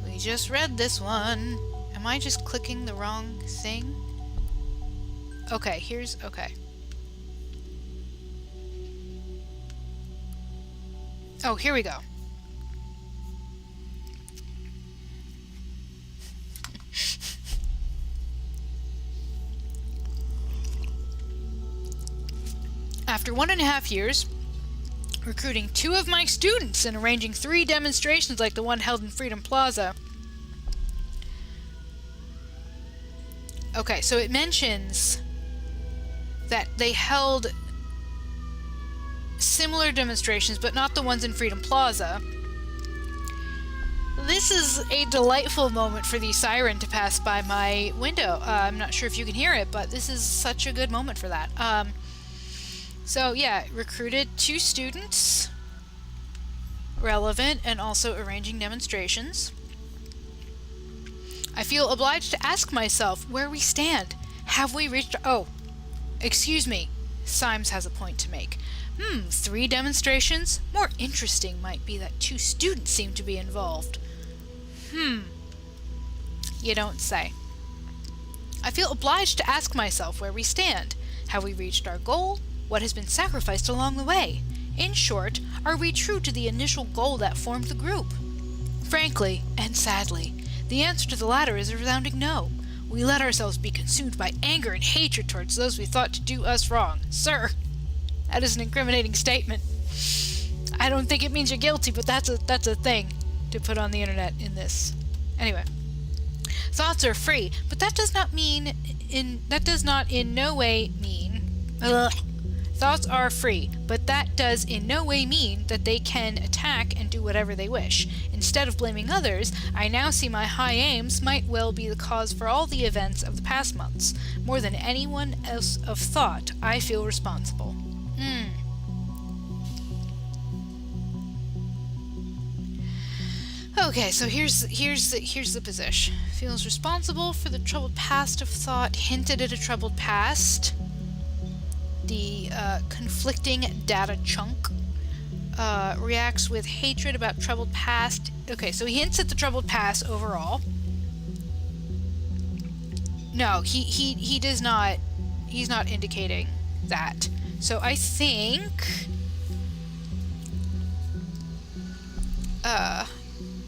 We just read this one. Am I just clicking the wrong thing? Okay, okay. Oh, here we go. After 1.5 years, recruiting 2 of my students and arranging 3 demonstrations like the one held in Freedom Plaza. Okay, so it mentions that they held similar demonstrations, but not the ones in Freedom Plaza. This is a delightful moment for the siren to pass by my window. I'm not sure if you can hear it, but this is such a good moment for that. So yeah, recruited 2 students, relevant, and also arranging demonstrations. I feel obliged to ask myself where we stand. Have we reached... Oh, excuse me. Symes has a point to make. 3 demonstrations? More interesting might be that 2 students seem to be involved. You don't say. I feel obliged to ask myself where we stand. Have we reached our goal? What has been sacrificed along the way? In short, are we true to the initial goal that formed the group? Frankly, and sadly, the answer to the latter is a resounding no. We let ourselves be consumed by anger and hatred towards those we thought to do us wrong. Sir, that is an incriminating statement. I don't think it means you're guilty, but that's a thing to put on the internet in this. Anyway. Thoughts are free, but that does not in no way mean... Thoughts are free, but that does in no way mean that they can attack and do whatever they wish. Instead of blaming others, I now see my high aims might well be the cause for all the events of the past months. More than anyone else of thought, I feel responsible. Okay, so here's the position. Feels responsible for the troubled past of thought, hinted at a troubled past. The conflicting data chunk reacts with hatred about troubled past. Okay, so he hints at the troubled past overall. No, he does not. He's not indicating that. So I think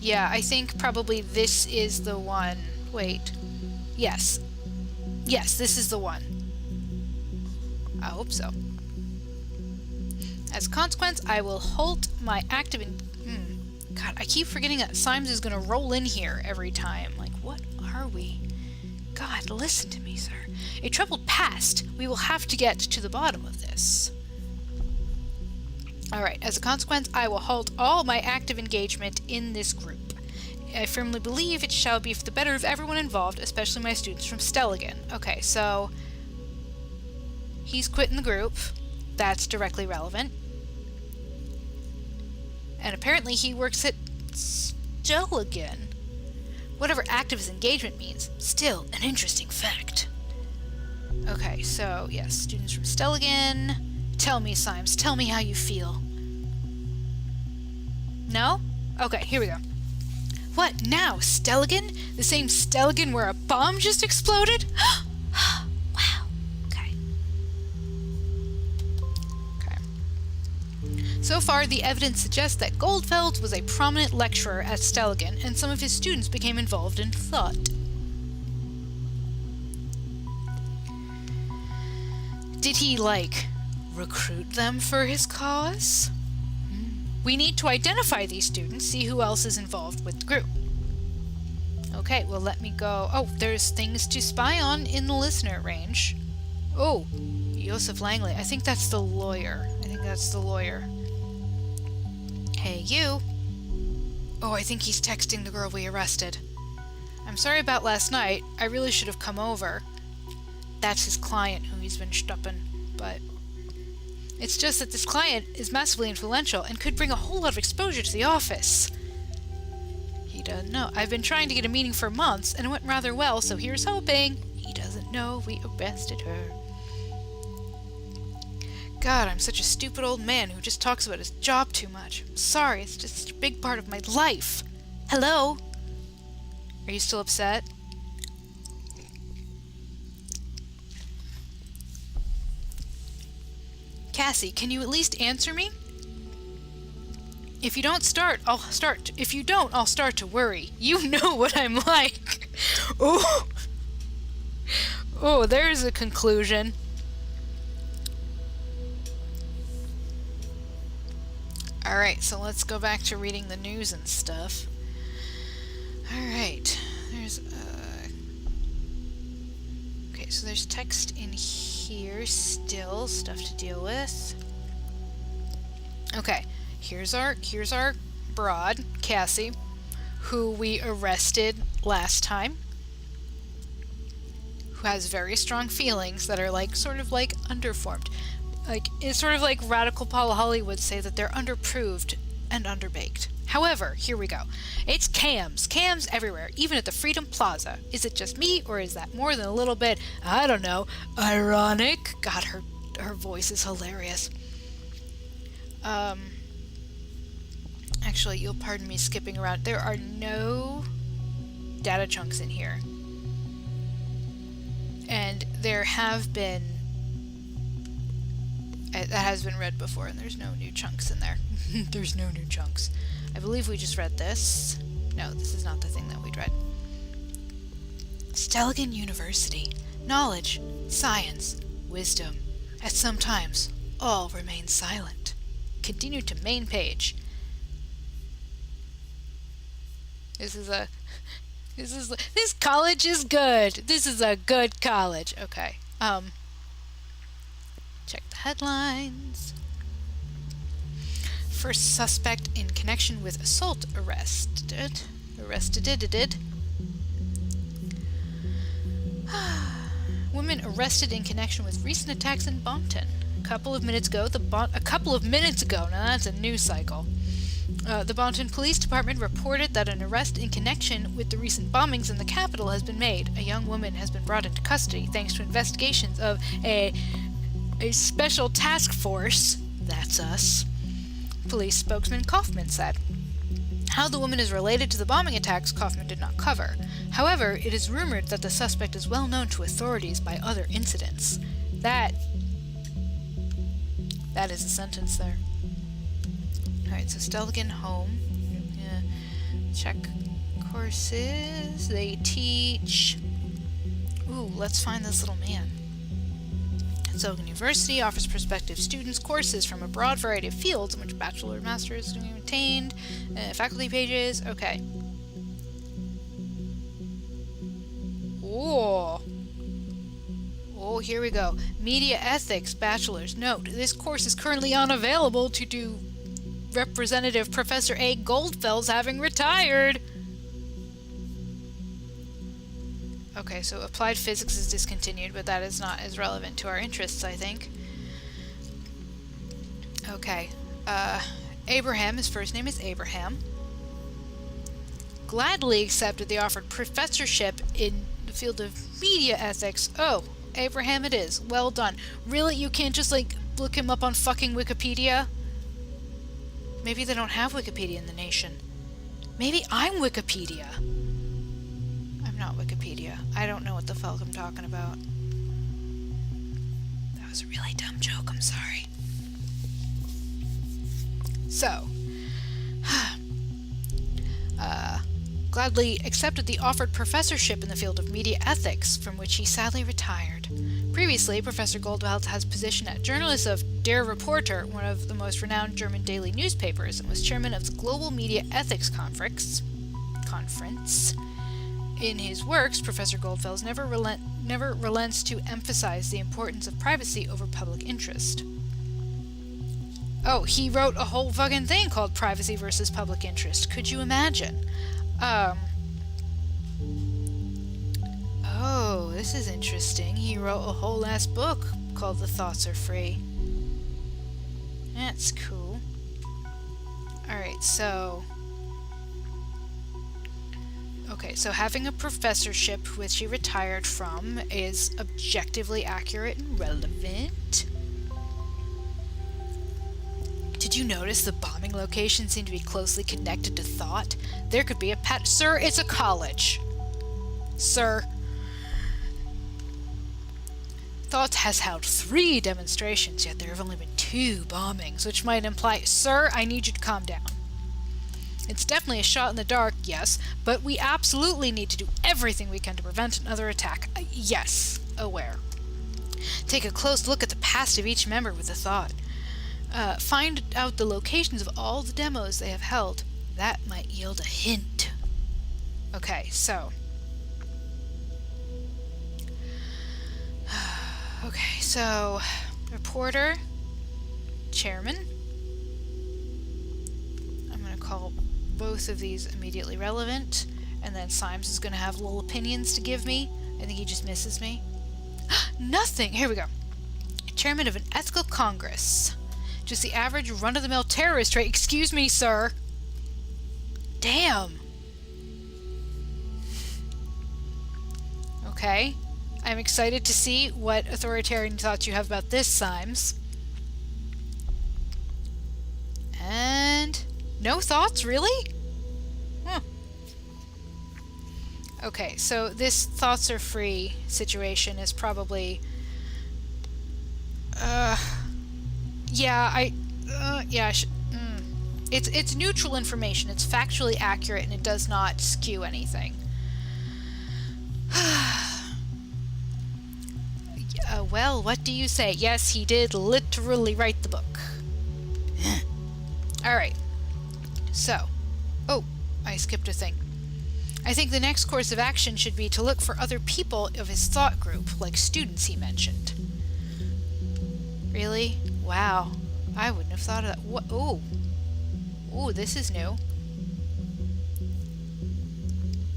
Yeah, I think probably this is the one. Wait. Yes. Yes, this is the one. I hope so. As a consequence, I will halt my active... God, I keep forgetting that Symes is going to roll in here every time. Like, what are we? God, listen to me, sir. A troubled past. We will have to get to the bottom of this. Alright, as a consequence, I will halt all my active engagement in this group. I firmly believe it shall be for the better of everyone involved, especially my students from Stelligan. Okay, so... he's quitting the group. That's directly relevant. And apparently he works at Stelligan. Whatever activist engagement means, still an interesting fact. Okay, so yes, students from Stelligan. Tell me, Symes, tell me how you feel. No? Okay, here we go. What now, Stelligan? The same Stelligan where a bomb just exploded? Wow. Okay. So far, the evidence suggests that Goldfeld was a prominent lecturer at Stelligan, and some of his students became involved in thought. Did he, like, recruit them for his cause? We need to identify these students, see who else is involved with the group. Okay, well, let me go. Oh, there's things to spy on in the listener range. Oh, Joseph Langley. I think that's the lawyer. Hey, you. Oh, I think he's texting the girl we arrested. I'm sorry about last night. I really should have come over. That's his client who he's been stupping, but... it's just that this client is massively influential and could bring a whole lot of exposure to the office. He doesn't know. I've been trying to get a meeting for months, and it went rather well, so here's hoping. He doesn't know we arrested her. God, I'm such a stupid old man who just talks about his job too much. I'm sorry, it's just such a big part of my life. Hello? Are you still upset? Cassie, can you at least answer me? If you don't start, I'll start. If you don't, I'll start to worry. You know what I'm like. Oh, there's a conclusion. Alright, so let's go back to reading the news and stuff. Alright, okay, so there's text in here still, stuff to deal with. Okay, here's our broad, Cassie, who we arrested last time, who has very strong feelings that are like sort of like underformed. Like, it's sort of like radical Paula Holly would say that they're underproved and underbaked. However, here we go. It's cams everywhere, even at the Freedom Plaza. Is it just me, or is that more than a little bit, I don't know, ironic? God, her voice is hilarious. Actually, you'll pardon me skipping around. There are no data chunks in here. And there have been... that has been read before, and there's no new chunks in there. There's no new chunks. I believe we just read this. No, this is not the thing that we'd read. Stelligan University. Knowledge, science, wisdom. At some times, all remain silent. Continue to main page. This college is good. This is a good college. Okay. Check the headlines. First suspect in connection with assault arrested. Women arrested in connection with recent attacks in Bonton. A couple of minutes ago, now that's a news cycle. The Bonton Police Department reported that an arrest in connection with the recent bombings in the capital has been made. A young woman has been brought into custody thanks to investigations of a special task force, that's us, police spokesman Kaufman said. How the woman is related to the bombing attacks, Kaufman did not cover. However, it is rumored that the suspect is well known to authorities by other incidents. That is a sentence there. Alright, so Stelligan home. Check courses. They teach... Ooh, let's find this little man. Oregon University offers prospective students courses from a broad variety of fields in which bachelor and master's can be obtained. Faculty pages. Okay. Oh. Oh, here we go. Media Ethics Bachelor's. Note, this course is currently unavailable due to Representative Professor A. Goldfels having retired. Okay, so applied physics is discontinued, but that is not as relevant to our interests, I think. Okay. Abraham, his first name is Abraham, gladly accepted the offered professorship in the field of media ethics. Oh, Abraham it is. Well done. Really? You can't just, like, look him up on fucking Wikipedia? Maybe they don't have Wikipedia in the nation. Maybe I'm Wikipedia. I'm not Wikipedia. I don't know what the fuck I'm talking about. That was a really dumb joke. I'm sorry. So, gladly accepted the offered professorship in the field of media ethics, from which he sadly retired. Previously, Professor Goldwald has position as journalist of Der Reporter, one of the most renowned German daily newspapers, and was chairman of the Global Media Ethics Conference. In his works, Professor Goldfels never relents to emphasize the importance of privacy over public interest. Oh, he wrote a whole fucking thing called Privacy versus Public Interest. Could you imagine? Oh, this is interesting. He wrote a whole ass book called The Thoughts Are Free. That's cool. Alright, so... Okay, so having a professorship which he retired from is objectively accurate and relevant. Did you notice the bombing locations seem to be closely connected to thought? There could be a Sir, it's a college. Sir. Thought has held 3 demonstrations, yet there have only been 2 bombings, which might imply, Sir, I need you to calm down. It's definitely a shot in the dark, yes, but we absolutely need to do everything we can to prevent another attack. Yes, aware. Take a close look at the past of each member with a thought. Find out the locations of all the demos they have held. That might yield a hint. Okay, so... Okay, so... Reporter. Chairman. I'm going to call both of these immediately relevant. And then Symes is going to have little opinions to give me. I think he just misses me. Nothing! Here we go. Chairman of an ethical congress. Just the average run-of-the-mill terrorist rate. Excuse me, sir. Damn. Okay. I'm excited to see what authoritarian thoughts you have about this, Symes. And... no thoughts, really? Huh. Okay, so this thoughts are free situation is probably... It's neutral information. It's factually accurate, and it does not skew anything. Well, what do you say? Yes, he did literally write the book. Alright. So. Oh, I skipped a thing. I think the next course of action should be to look for other people of his thought group, like students he mentioned. Really? Wow. I wouldn't have thought of that. What? Oh. Ooh, this is new.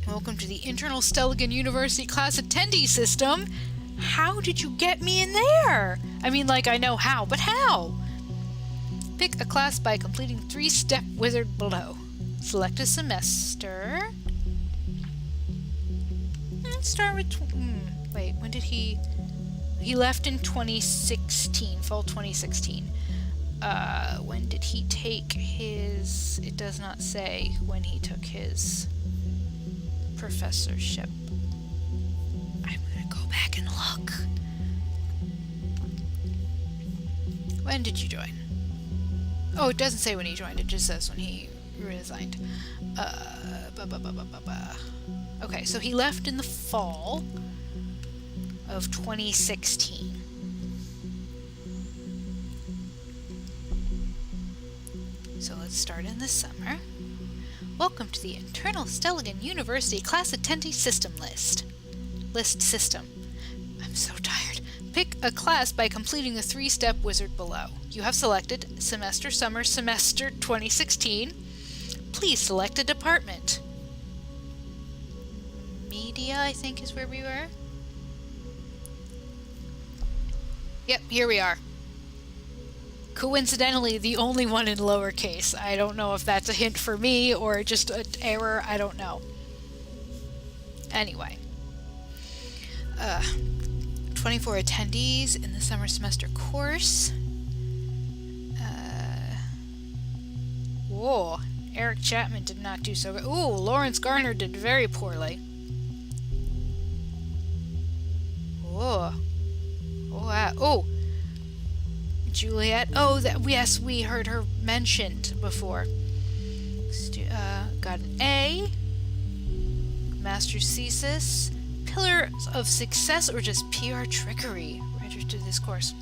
Welcome to the Internal Stelligan University class attendee system. How did you get me in there? I mean, like, I know how, but how? Pick a class by completing 3-step wizard below. Select a semester. Let's start with... wait, when did he... He left in 2016, fall 2016. When did he take his... It does not say when he took his professorship. I'm gonna go back and look. When did you join? Oh, it doesn't say when he joined, it just says when he resigned. Okay, so he left in the fall of 2016. So let's start in the summer. Welcome to the Internal Stelligan University Class Attendee System List. List system. I'm so tired. Pick a class by completing the 3-step wizard below. You have selected Semester Summer Semester 2016. Please select a department. Media, I think, is where we were. Yep, here we are. Coincidentally, the only one in lowercase. I don't know if that's a hint for me or just an error. I don't know. Anyway. 24 attendees in the summer semester course. Whoa. Eric Chapman did not do so good. Ooh, Lawrence Garner did very poorly. Whoa. Oh, wow. Oh. Juliet. Oh, yes, we heard her mentioned before. Got an A. Master's thesis. Pillar of success or just PR trickery. Registered this course.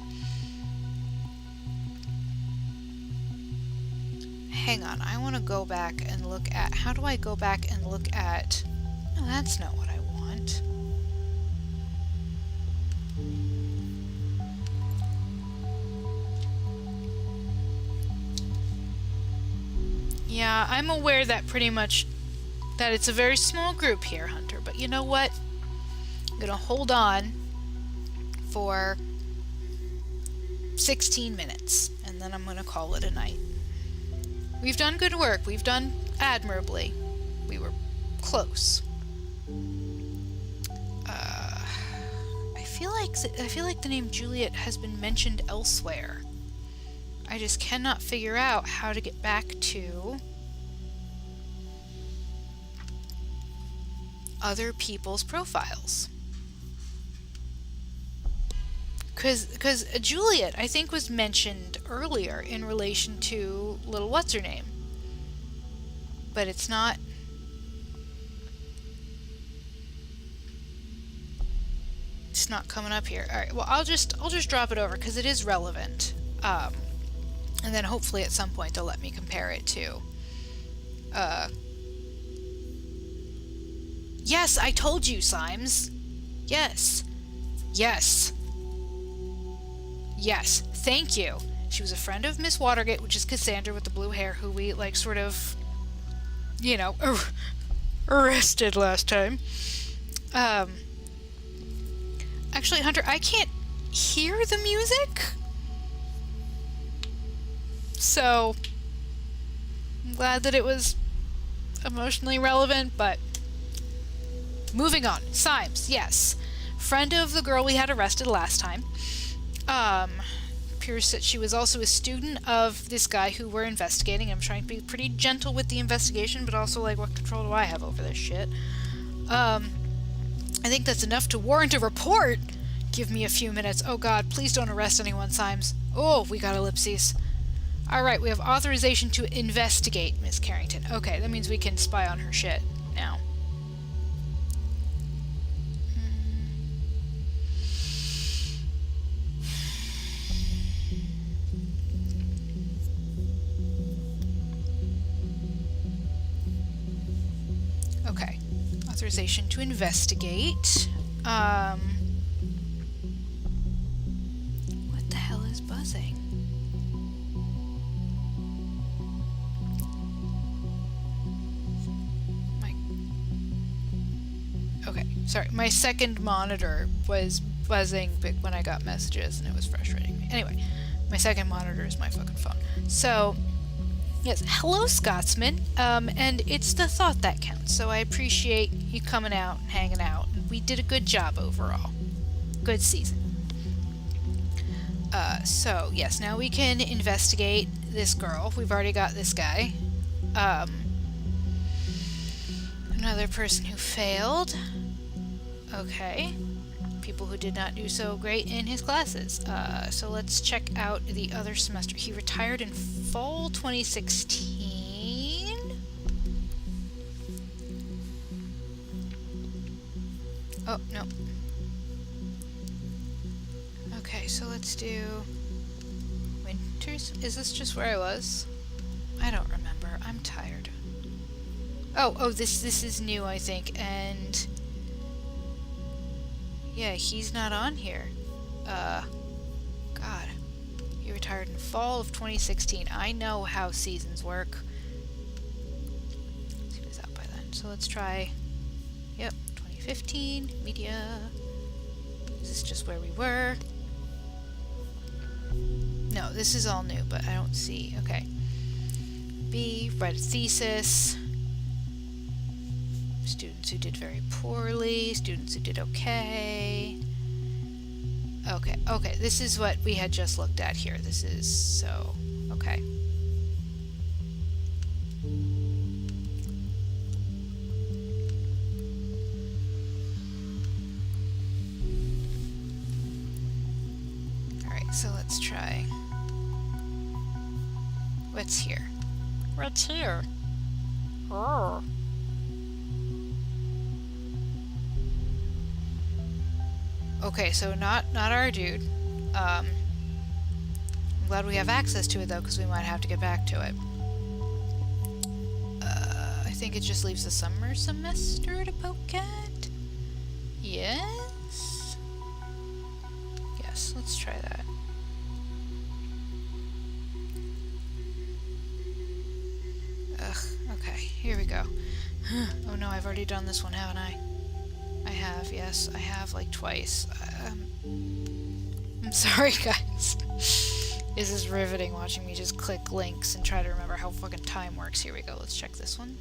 Hang on, I want to go back and look at... How do I go back and look at... No, that's not what I want. Yeah, I'm aware that pretty much that it's a very small group here, Hunter, but you know what? I'm gonna hold on for 16 minutes, and then I'm gonna call it a night. We've done good work. We've done admirably. We were close. I feel like the name Juliet has been mentioned elsewhere. I just cannot figure out how to get back to other people's profiles. Because Juliet, I think, was mentioned earlier in relation to little what's-her-name. But it's not... It's not coming up here. Alright, well, I'll just drop it over, because it is relevant. And then hopefully at some point they'll let me compare it to... Yes, I told you, Symes! Yes. Yes. Yes, thank you. She was a friend of Miss Watergate, which is Cassandra with the blue hair, who we, like, sort of, you know, arrested last time. Actually, Hunter, I can't hear the music. So, I'm glad that it was emotionally relevant, but moving on. Symes, yes. Friend of the girl we had arrested last time. Appears that she was also a student of this guy who we're investigating. I'm trying to be pretty gentle with the investigation, but also, like, what control do I have over this shit? I think that's enough to warrant a report. Give me a few minutes. Oh god, please don't arrest anyone, Symes. Oh, we got ellipses. Alright, we have authorization to investigate Miss Carrington. Okay, that means we can spy on her shit now. Okay. Authorization to investigate. What the hell is buzzing? Okay, sorry. My second monitor was buzzing when I got messages, and it was frustrating me. Anyway, my second monitor is my fucking phone. So, yes, hello, Scotsman. And it's the thought that counts. So I appreciate you coming out and hanging out. We did a good job overall. Good season. So, yes, now we can investigate this girl. We've already got this guy. Another person who failed. Okay. People who did not do so great in his classes. So let's check out the other semester. He retired in fall 2016. Oh, no. Okay, so let's do... Winters? Is this just where I was? I don't remember. I'm tired. Oh, this is new, I think, and... Yeah, he's not on here. God. He retired in fall of 2016. I know how seasons work. He was out by then. So let's try... Yep, 2015, media. Is this just where we were? No, this is all new, but I don't see. Okay. B, write a thesis. Students who did very poorly. Students who did okay. Okay, this is what we had just looked at here. This is so... Okay. Alright, so let's try... What's here? What's here? Oh. Okay, so not our dude. I'm glad we have access to it though, because we might have to get back to it. I think it just leaves the summer semester to poke at. Yes. Yes, let's try that. Ugh. Okay, here we go. Oh no, I've already done this one, haven't I? I have, yes. I have, like, twice. I'm sorry, guys. This is riveting watching me just click links and try to remember how fucking time works. Here we go. Let's check this one.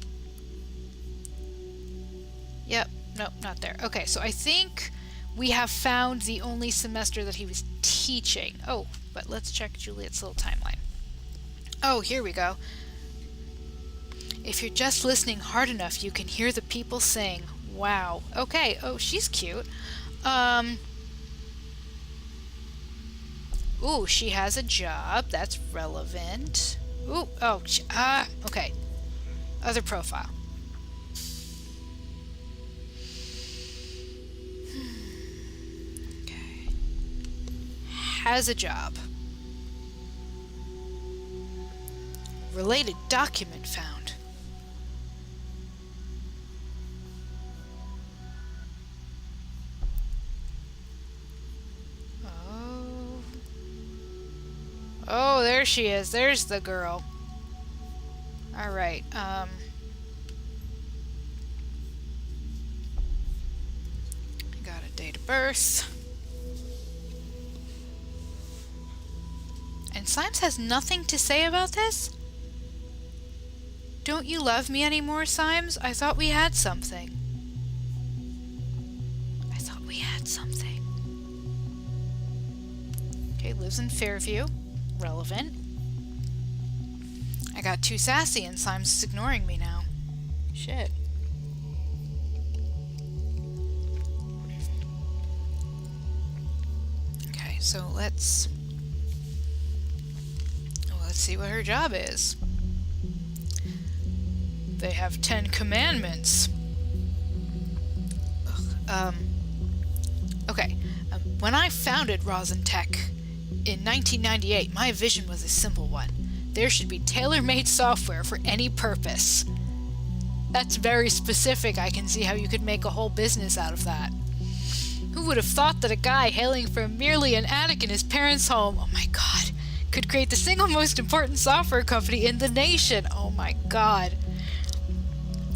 Yep. Nope, not there. Okay, so I think we have found the only semester that he was teaching. Oh, but let's check Juliet's little timeline. Oh, here we go. If you're just listening hard enough, you can hear the people saying, wow. Okay. Oh, she's cute. Ooh, she has a job. That's relevant. Ooh. Oh. Okay. Other profile. Okay. Has a job. Related document found. Oh, there she is. There's the girl. Alright, got a date of birth. And Symes has nothing to say about this? Don't you love me anymore, Symes? I thought we had something. Okay, lives in Fairview. Relevant. I got too sassy and Symes is ignoring me now. Shit. Okay, so let's see what her job is. They have 10 commandments. Ugh, okay. When I founded Rosin Tech in 1998, my vision was a simple one. There should be tailor-made software for any purpose. That's very specific. I can see how you could make a whole business out of that. Who would have thought that a guy hailing from merely an attic in his parents' home, oh my god, could create the single most important software company in the nation? Oh my god.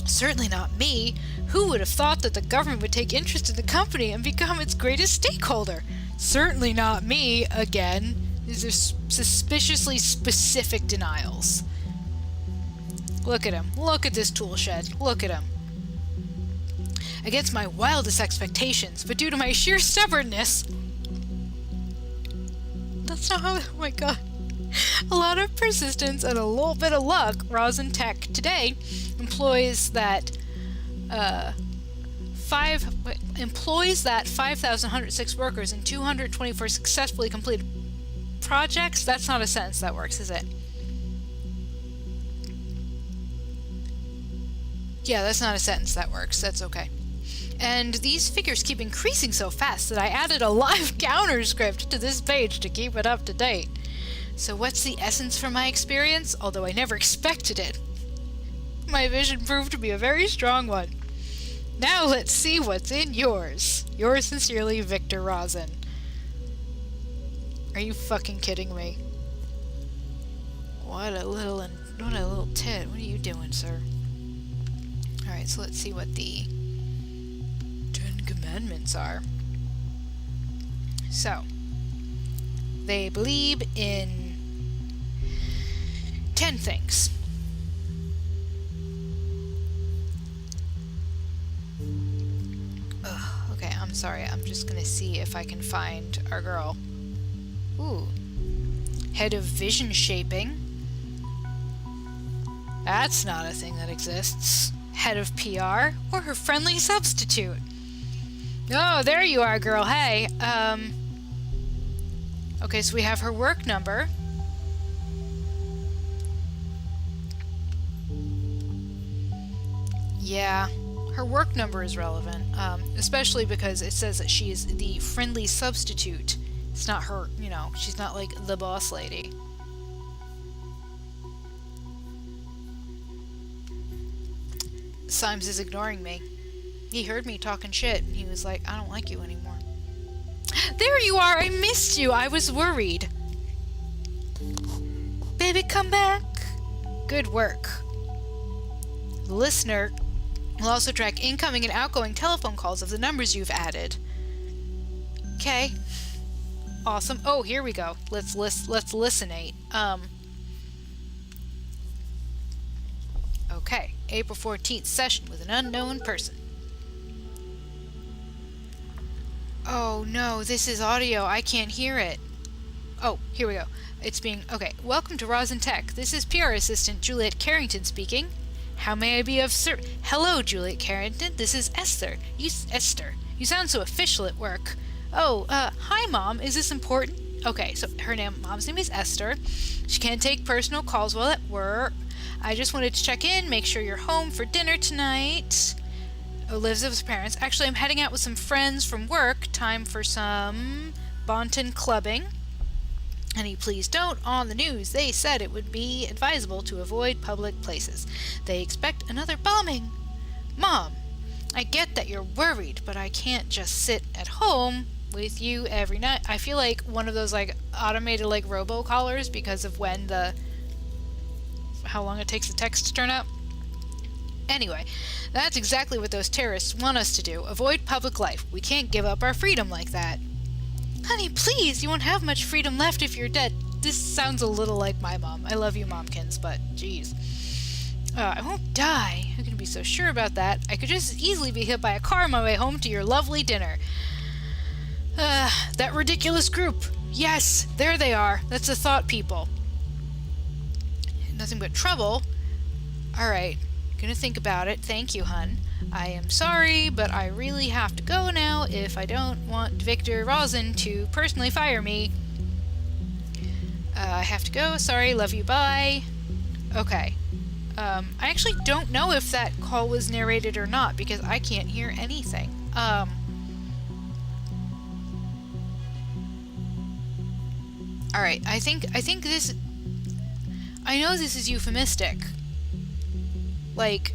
Certainly not me. Who would have thought that the government would take interest in the company and become its greatest stakeholder? Certainly not me. Again, these are suspiciously specific denials. Look at him. Look at this tool shed. Look at him. Against my wildest expectations, but due to my sheer stubbornness... That's not how... Oh my god. A lot of persistence and a little bit of luck, Rosin Tech today employs that 5,106 workers and 224 successfully completed projects. That's not a sentence that works, is it? Yeah, that's not a sentence that works. That's okay. And these figures keep increasing so fast that I added a live counter script to this page to keep it up to date. So what's the essence from my experience? Although I never expected it. My vision proved to be a very strong one. Now let's see what's in yours. Yours sincerely, Victor Rosin. Are you fucking kidding me? What a little tit. What are you doing, sir? Alright, so let's see what the 10 Commandments are. So, they believe in 10 things. Ugh, okay, I'm sorry. I'm just gonna see if I can find our girl. Ooh. Head of vision shaping. That's not a thing that exists. Head of PR, or her friendly substitute. Oh, there you are, girl. Hey, okay, so we have her work number. Yeah, her work number is relevant, especially because it says that she is the friendly substitute. It's not her, you know, she's not like the boss lady. Symes is ignoring me. He heard me talking shit. He was like, I don't like you anymore. There you are! I missed you! I was worried. Baby, come back! Good work. The listener will also track incoming and outgoing telephone calls of the numbers you've added. Okay. Awesome. Oh, here we go. Let's listenate. Okay. April 14th session with an unknown person. Oh no, this is audio. I can't hear it. Oh, here we go. It's being... Okay. Welcome to Rosin Tech. This is PR assistant Juliet Carrington speaking. How may I be of Hello, Juliet Carrington. This is Esther. Esther. You sound so official at work. Oh, hi, Mom. Is this important? Okay, so Mom's name is Esther. She can't take personal calls while at work. I just wanted to check in, make sure you're home for dinner tonight. Oh, lives with his parents. Actually, I'm heading out with some friends from work. Time for some Bonton clubbing. Honey, please don't. On the news, they said it would be advisable to avoid public places. They expect another bombing. Mom, I get that you're worried, but I can't just sit at home with you every night. I feel like one of those like automated like robocallers because of how long it takes the text to turn up. Anyway, that's exactly what those terrorists want us to do. Avoid public life. We can't give up our freedom like that. Honey, please, you won't have much freedom left if you're dead. This sounds a little like my mom. I love you, Momkins, but jeez. I won't die. Who can be so sure about that? I could just as easily be hit by a car on my way home to your lovely dinner. That ridiculous group. Yes, there they are. That's the thought people. Nothing but trouble. Alright, gonna think about it. Thank you, hun. I am sorry, but I really have to go now if I don't want Victor Rosin to personally fire me. I have to go. Sorry, love you, bye. Okay. I actually don't know if that call was narrated or not because I can't hear anything. Alright, I think this... I know this is euphemistic. Like...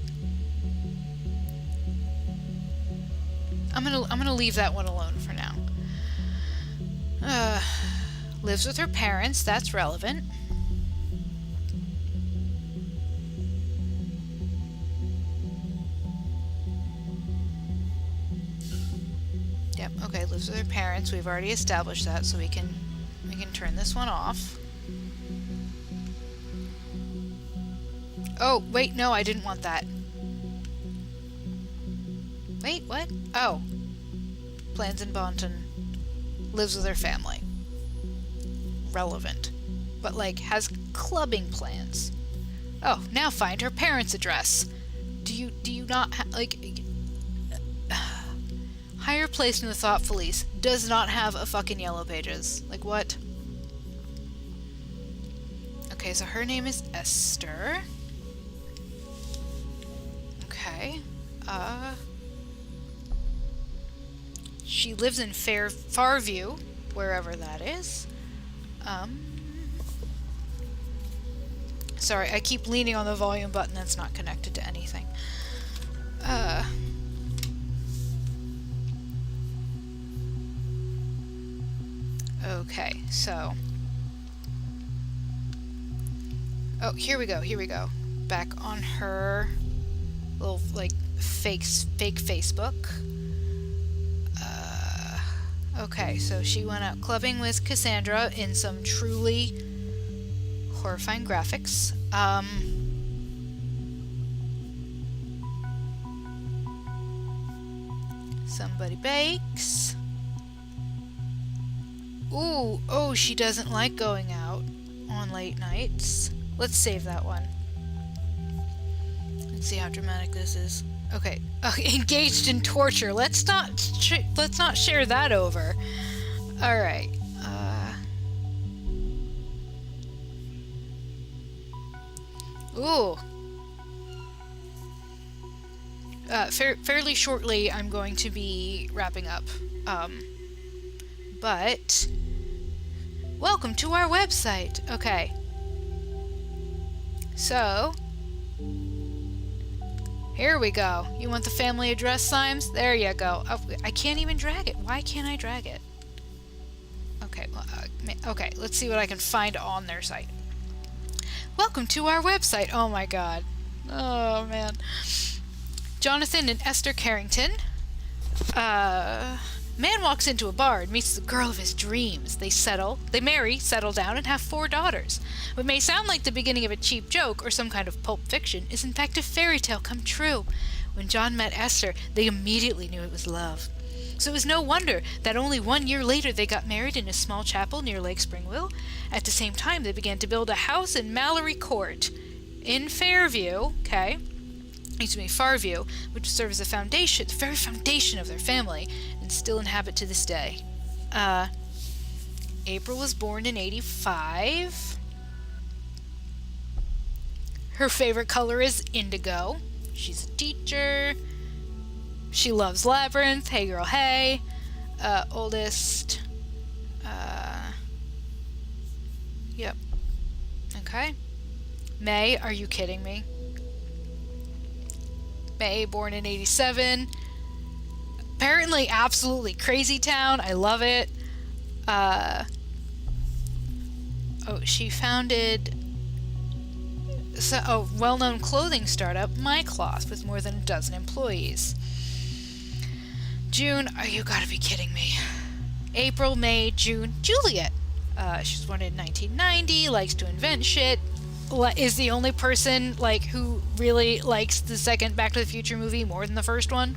I'm gonna leave that one alone for now. Lives with her parents, that's relevant. Yep, okay, lives with her parents. We've already established that, so we can turn this one off. Oh, wait, no, I didn't want that. Wait, what? Oh. Plans in Bonton. Lives with her family. Relevant. But, like, has clubbing plans. Oh, now find her parents' address. Do you not like... Higher place in the Thought Police does not have a fucking Yellow Pages. Like, what? Okay, so her name is Esther. Okay. she lives in Farview, wherever that is. Sorry, I keep leaning on the volume button that's not connected to anything. Okay, so... Oh, here we go. Back on her little, like, fake Facebook. Okay, so she went out clubbing with Cassandra in some truly horrifying graphics. Somebody bakes. Ooh, oh, she doesn't like going out on late nights. Let's save that one. Let's see how dramatic this is. Okay, engaged in torture. Let's not share that over. All right. Ooh. Fairly shortly, I'm going to be wrapping up. But welcome to our website. Okay. So, here we go. You want the family address, Symes? There you go. Oh, I can't even drag it. Why can't I drag it? Okay, well, okay, let's see what I can find on their site. Welcome to our website. Oh my god. Oh man. Jonathan and Esther Carrington. Man walks into a bar and meets the girl of his dreams. They marry, settle down, and have 4 daughters. What may sound like the beginning of a cheap joke or some kind of pulp fiction is in fact a fairy tale come true. When John met Esther, they immediately knew it was love. So it was no wonder that only 1 year later they got married in a small chapel near Lake Springville. At the same time, they began to build a house in Mallory Court in Farview, which serves as the very foundation of their family, and still inhabit to this day. April was born in 85. Her favorite color is indigo. She's a teacher. She loves Labyrinth. Hey girl, hey. Oldest. Yep. Okay. May, are you kidding me? May, born in 87. Apparently absolutely crazy town. I love it. She founded a well-known clothing startup, MyCloth, with more than a dozen employees. June, you gotta be kidding me. April, May, June, Juliet. She was born in 1990, likes to invent shit, is the only person, like, who really likes the second Back to the Future movie more than the first one.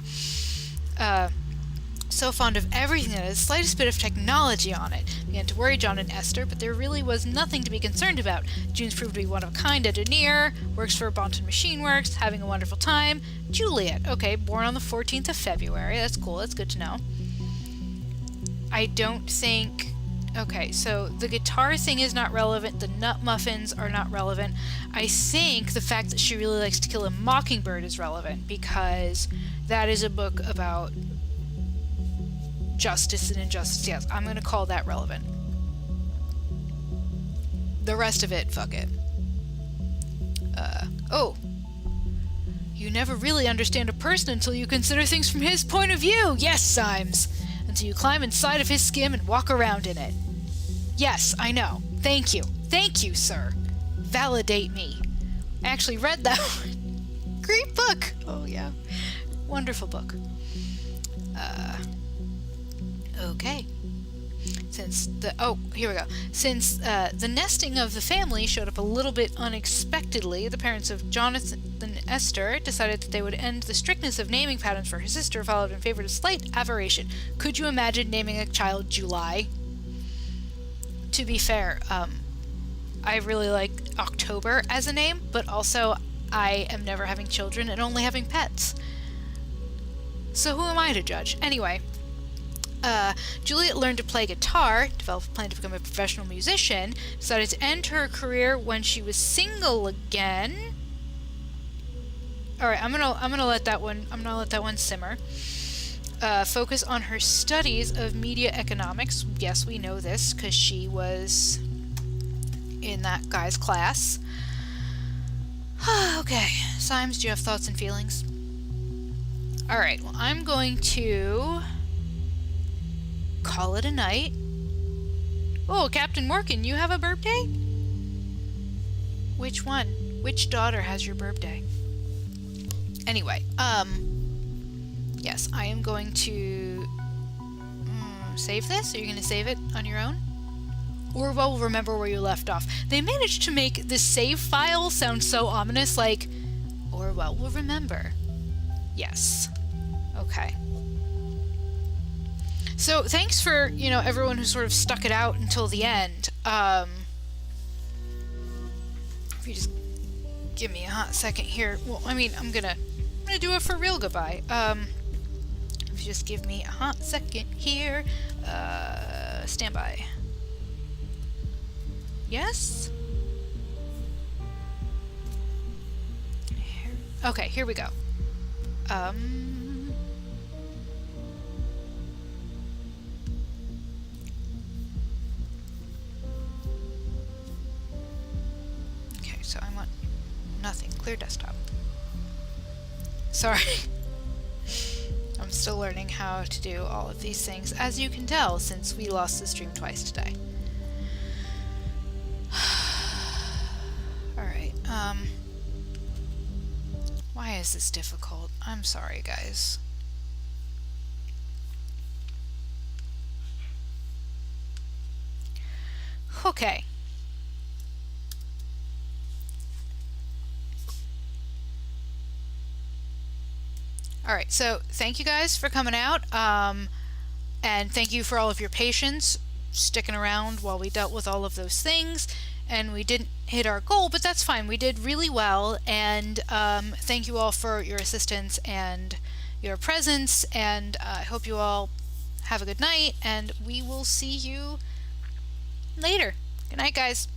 So fond of everything that has the slightest bit of technology on it. Began to worry John and Esther, but there really was nothing to be concerned about. June's proved to be one of a kind engineer, works for Bonton Machine Works, having a wonderful time. Juliet, okay, born on the 14th of February. That's cool, that's good to know. I don't think... Okay, so the guitar thing is not relevant, the nut muffins are not relevant. I think the fact that she really likes To Kill a Mockingbird is relevant, because that is a book about justice and injustice. Yes, I'm going to call that relevant. The rest of it, fuck it. You never really understand a person until you consider things from his point of view. Yes, Symes. Until you climb inside of his skin and walk around in it. Yes, I know. Thank you. Thank you, sir. Validate me. I actually read that one. Great book. Oh, yeah. Wonderful book. Okay. Here we go. Since the nesting of the family showed up a little bit unexpectedly, the parents of Jonathan and Esther decided that they would end the strictness of naming patterns for her sister, followed in favor of slight aberration. Could you imagine naming a child July? To be fair, I really like October as a name, but also I am never having children and only having pets. So who am I to judge? Anyway, Juliet learned to play guitar, developed a plan to become a professional musician, decided to end her career when she was single again. All right, I'm gonna let that one simmer. focus on her studies of media economics. Yes, we know this because she was in that guy's class. Okay, Symes, do you have thoughts and feelings? Alright, well, I'm going to call it a night. Oh, Captain Morgan, you have a birthday? Which one? Which daughter has your birthday? Anyway, yes, I am going to save this. Are you going to save it on your own? Orwell will remember where you left off. They managed to make this save file sound so ominous, like, Orwell will remember. Yes. Okay. So, thanks for, everyone who sort of stuck it out until the end. If you just give me a hot second here. Well, I mean, I'm gonna do a for real goodbye. If you just give me a hot second here. Stand by. Yes? Okay, here we go. Okay, so I want nothing. Clear desktop. Sorry. I'm still learning how to do all of these things, as you can tell, since we lost the stream twice today. Alright, why is this difficult? I'm sorry, guys. Okay. Alright, so thank you guys for coming out, and thank you for all of your patience, sticking around while we dealt with all of those things, and we didn't hit our goal, but that's fine. We did really well, and thank you all for your assistance and your presence, and I hope you all have a good night, and we will see you later. Good night, guys.